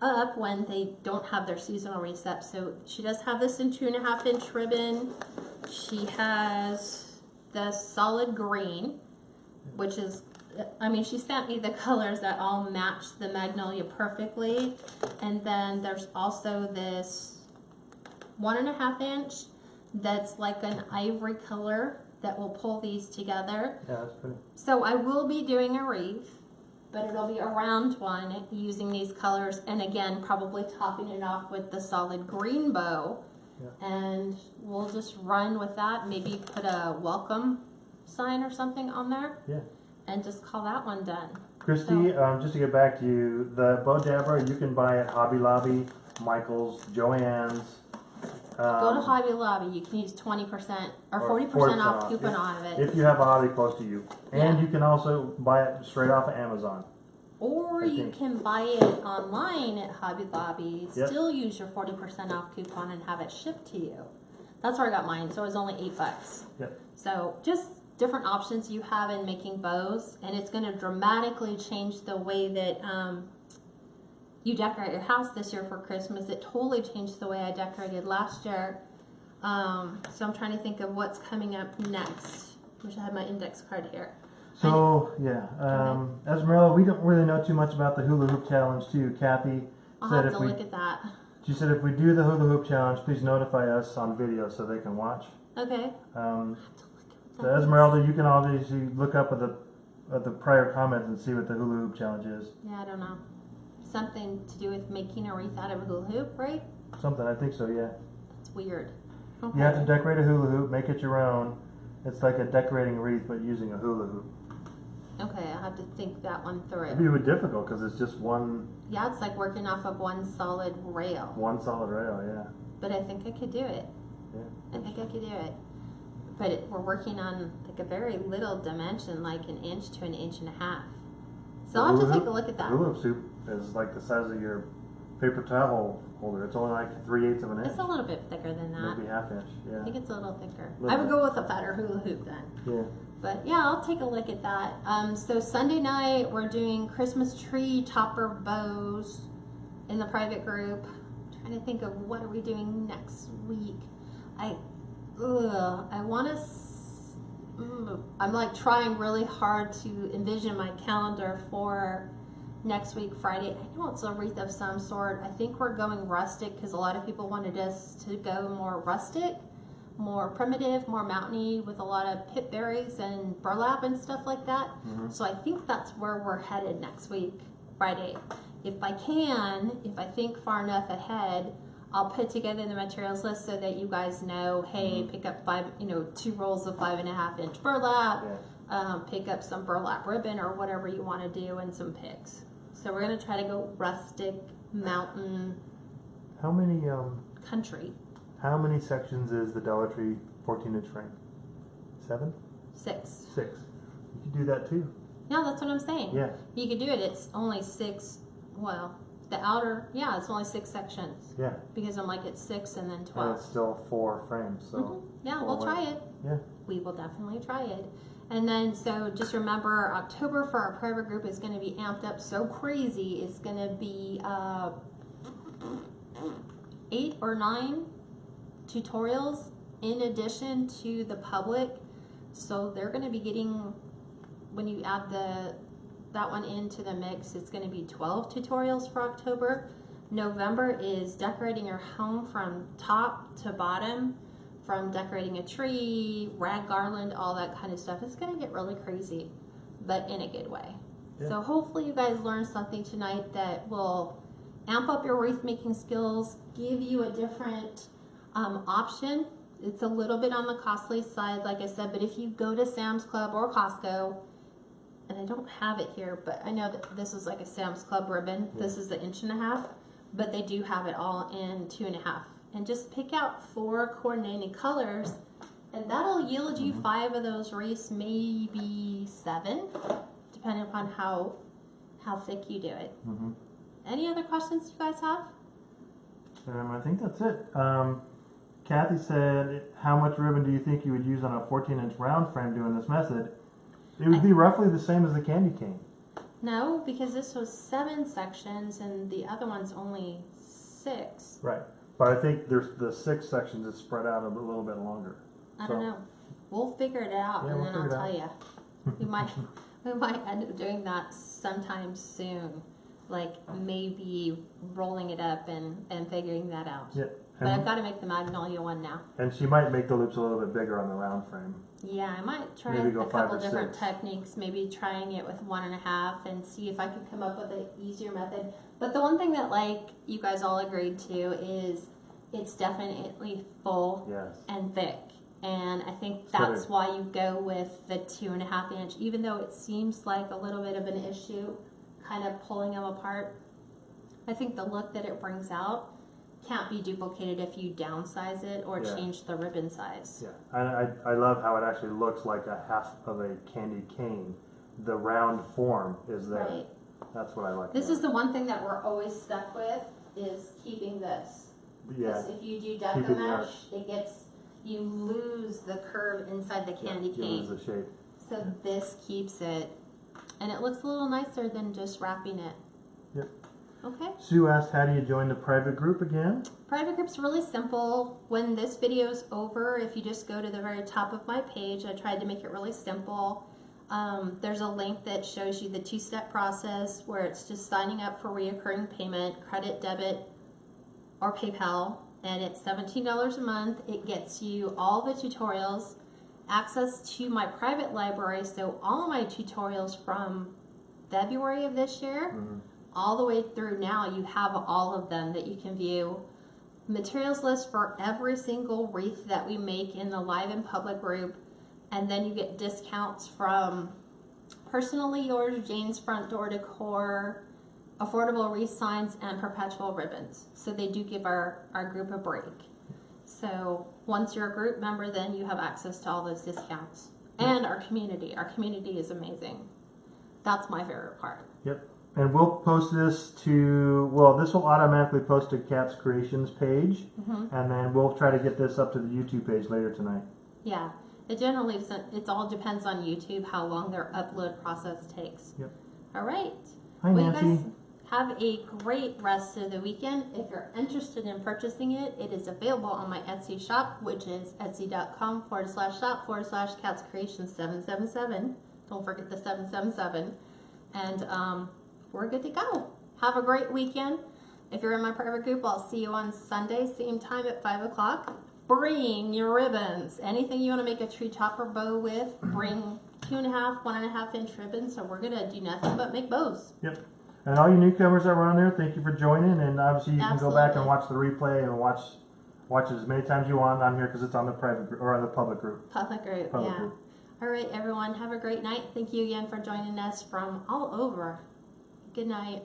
up when they don't have their seasonal wreaths up. So she does have this in 2.5-inch ribbon. She has the solid green, which is, I mean, she sent me the colors that all match the magnolia perfectly. And then there's also this 1.5-inch that's like an ivory color that will pull these together. Yeah, that's pretty. So I will be doing a wreath, but it'll be a round one using these colors, and again, probably topping it off with the solid green bow. Yeah. And we'll just run with that, maybe put a welcome sign or something on there. Yeah. And just call that one done. Christy, just to get back to you, the Bow Dabber you can buy at Hobby Lobby, Michael's, Joann's. Go to Hobby Lobby, you can use 20% or 40% off coupon on it. If you have a hobby close to you. And Yeah. you can also buy it straight off of Amazon. Or you can buy it online at Hobby Lobby, Yep. still use your 40% off coupon and have it shipped to you. That's where I got mine, so it was only $8. Yep. So just different options you have in making bows, and it's going to dramatically change the way that you decorate your house this year for Christmas. It totally changed the way I decorated last year. So I'm trying to think of what's coming up next. Wish I had my index card here. So, yeah, Esmeralda, we don't really know too much about the hula hoop challenge too. Kathy I'll said have to look at that. she said if we do the hula hoop challenge, please notify us on video so they can watch. Okay. So Esmeralda, you can obviously look up at the prior comments and see what the hula hoop challenge is. Yeah, I don't know. Something to do with making a wreath out of a hula hoop, right? Something, I think so, yeah. That's weird. Okay. You have to decorate a hula hoop, make it your own. It's like a decorating wreath, but using a hula hoop. Okay, I'll have to think that one It'd through. be difficult because it's just one Yeah, it's like working off of one solid rail. solid rail, yeah. But I think I could do it. Yeah. I think I could do it. But we're working on like a very little dimension, like 1 inch to 1.5 inches. So I'll have to take a look at that. Hula hoop soup is like the size of your paper towel holder. It's only like 3/8 of an inch. It's a little bit thicker than that. Maybe 1/2 inch, yeah. I think it's a little thicker. Little I would bit. go with a fatter hula hoop then. Yeah. But yeah, I'll take a look at that. So Sunday night we're doing Christmas tree topper bows in the private group. I'm trying to think of what are we doing next week. I want to. I'm like trying really hard to envision my calendar for next week, Friday. I know it's a wreath of some sort. I think we're going rustic because a lot of people wanted us to go more rustic, more primitive, more mountainy with a lot of pip berries and burlap and stuff like that. So I think that's where we're headed next week, Friday. If I think far enough ahead, I'll put together the materials list so that you guys know, hey, pick up 2 rolls of 5.5-inch burlap, pick up some burlap ribbon or whatever you want to do, and some picks. So we're going to try to go rustic, mountain, How many country. How many sections is the Dollar Tree 14-inch frame? 7? 6. 6. You could do that too. Yeah, that's what I'm saying. Yeah. You could do it. It's only 6, well, the outer, yeah, it's only 6 sections. Yeah. Because I'm like, it's 6 and then And 12. it's still 4 frames, so. Yeah, we'll try it. Yeah. We will definitely try it. And then, so just remember, October for our private group is going to be amped up so crazy. It's going to be 8 or 9 tutorials in addition to the public. So they're going to be getting, when you add that one into the mix, it's going to be 12 tutorials for October. November is decorating your home from top to bottom, from decorating a tree, rag garland, all that kind of stuff. It's going to get really crazy, but in a good way. Yeah. So hopefully you guys learned something tonight that will amp up your wreath making skills, give you a different option. It's a little bit on the costly side, like I said, but if you go to Sam's Club or Costco, and I don't have it here, but I know that this is like a Sam's Club ribbon. Yeah. This is 1.5 inches, but they do have it all in 2.5. And just pick out 4 coordinating colors, and that'll yield you 5 of those wreaths, maybe 7, depending upon how thick you do it. Any other questions you guys have? I think that's it. Kathy said, how much ribbon do you think you would use on a 14-inch round frame doing this method? It would be roughly the same as the candy cane. No, because this was 7 sections and the other one's only 6. Right. But I think there's the 6 sections is spread out a little bit longer. I don't know. We'll figure it out, Yeah, and we'll then I'll figure tell you. We might end up doing that sometime soon, like maybe rolling it up and figuring that out. Yeah. But I've got to make the magnolia one now. And she might make the loops a little bit bigger on the round frame. Yeah, I might try Maybe a go 5 couple or different 6. techniques, maybe trying it with 1.5 and see if I can come up with an easier method. But the one thing that like you guys all agreed to is it's definitely full Yes. and thick. And I think It's that's better. why you go with the 2.5 inch, even though it seems like a little bit of an issue, kind of pulling them apart. I think the look that it brings out can't be duplicated if you downsize it or Yeah. change the ribbon size. Yeah. I love how it actually looks like a half of a candy cane. The round form is there. Right. That's what I like. This about is the one thing that we're always stuck with is keeping this. it. Yeah. Because if you do Keeping deco the mesh, arch. it gets, you lose the curve inside the candy You cane. lose the shape. So this keeps it, and it looks a little nicer than just wrapping it. Yep. Okay. Sue asked, how do you join the private group again? Private group's really simple. When this video's over, if you just go to the very top of my page, I tried to make it really simple. There's a link that shows you the 2-step process where it's just signing up for reoccurring payment, credit, debit, or PayPal, and it's $17 a month. It gets you all the tutorials, access to my private library, so all of my tutorials from February of this year, all the way through now, you have all of them that you can view. Materials list for every single wreath that we make in the live and public group, and then you get discounts from Personally Yours, Jane's Front Door Decor, Affordable Wreath Signs, and Perpetual Ribbons. So they do give our group a break. So once you're a group member, then you have access to all those discounts. And our community. Our community is amazing. That's my favorite part. Yep. And we'll post this to, well, this will automatically post to Kat's Creations page. And then we'll try to get this up to the YouTube page later tonight. Yeah. It generally, it all depends on YouTube how long their upload process takes. Yep. All right. Hi, Well, Nancy. you guys have a great rest of the weekend. If you're interested in purchasing it, it is available on my Etsy shop, which is etsy.com/shop/KatsCreations777. Don't forget the 777. And we're good to go. Have a great weekend. If you're in my private group, I'll see you on Sunday, same time at 5 o'clock. Bring your ribbons. Anything you want to make a tree topper bow with, bring 2.5, 1.5 inch ribbons. So we're going to do nothing but make bows. Yep. And all you newcomers that were on there, thank you for joining. And obviously, you can go back and watch the replay and watch it as many times you want on here because it's on the private group or on the public group. Public group, Public yeah. group. All right, everyone. Have a great night. Thank you again for joining us from all over. Good night.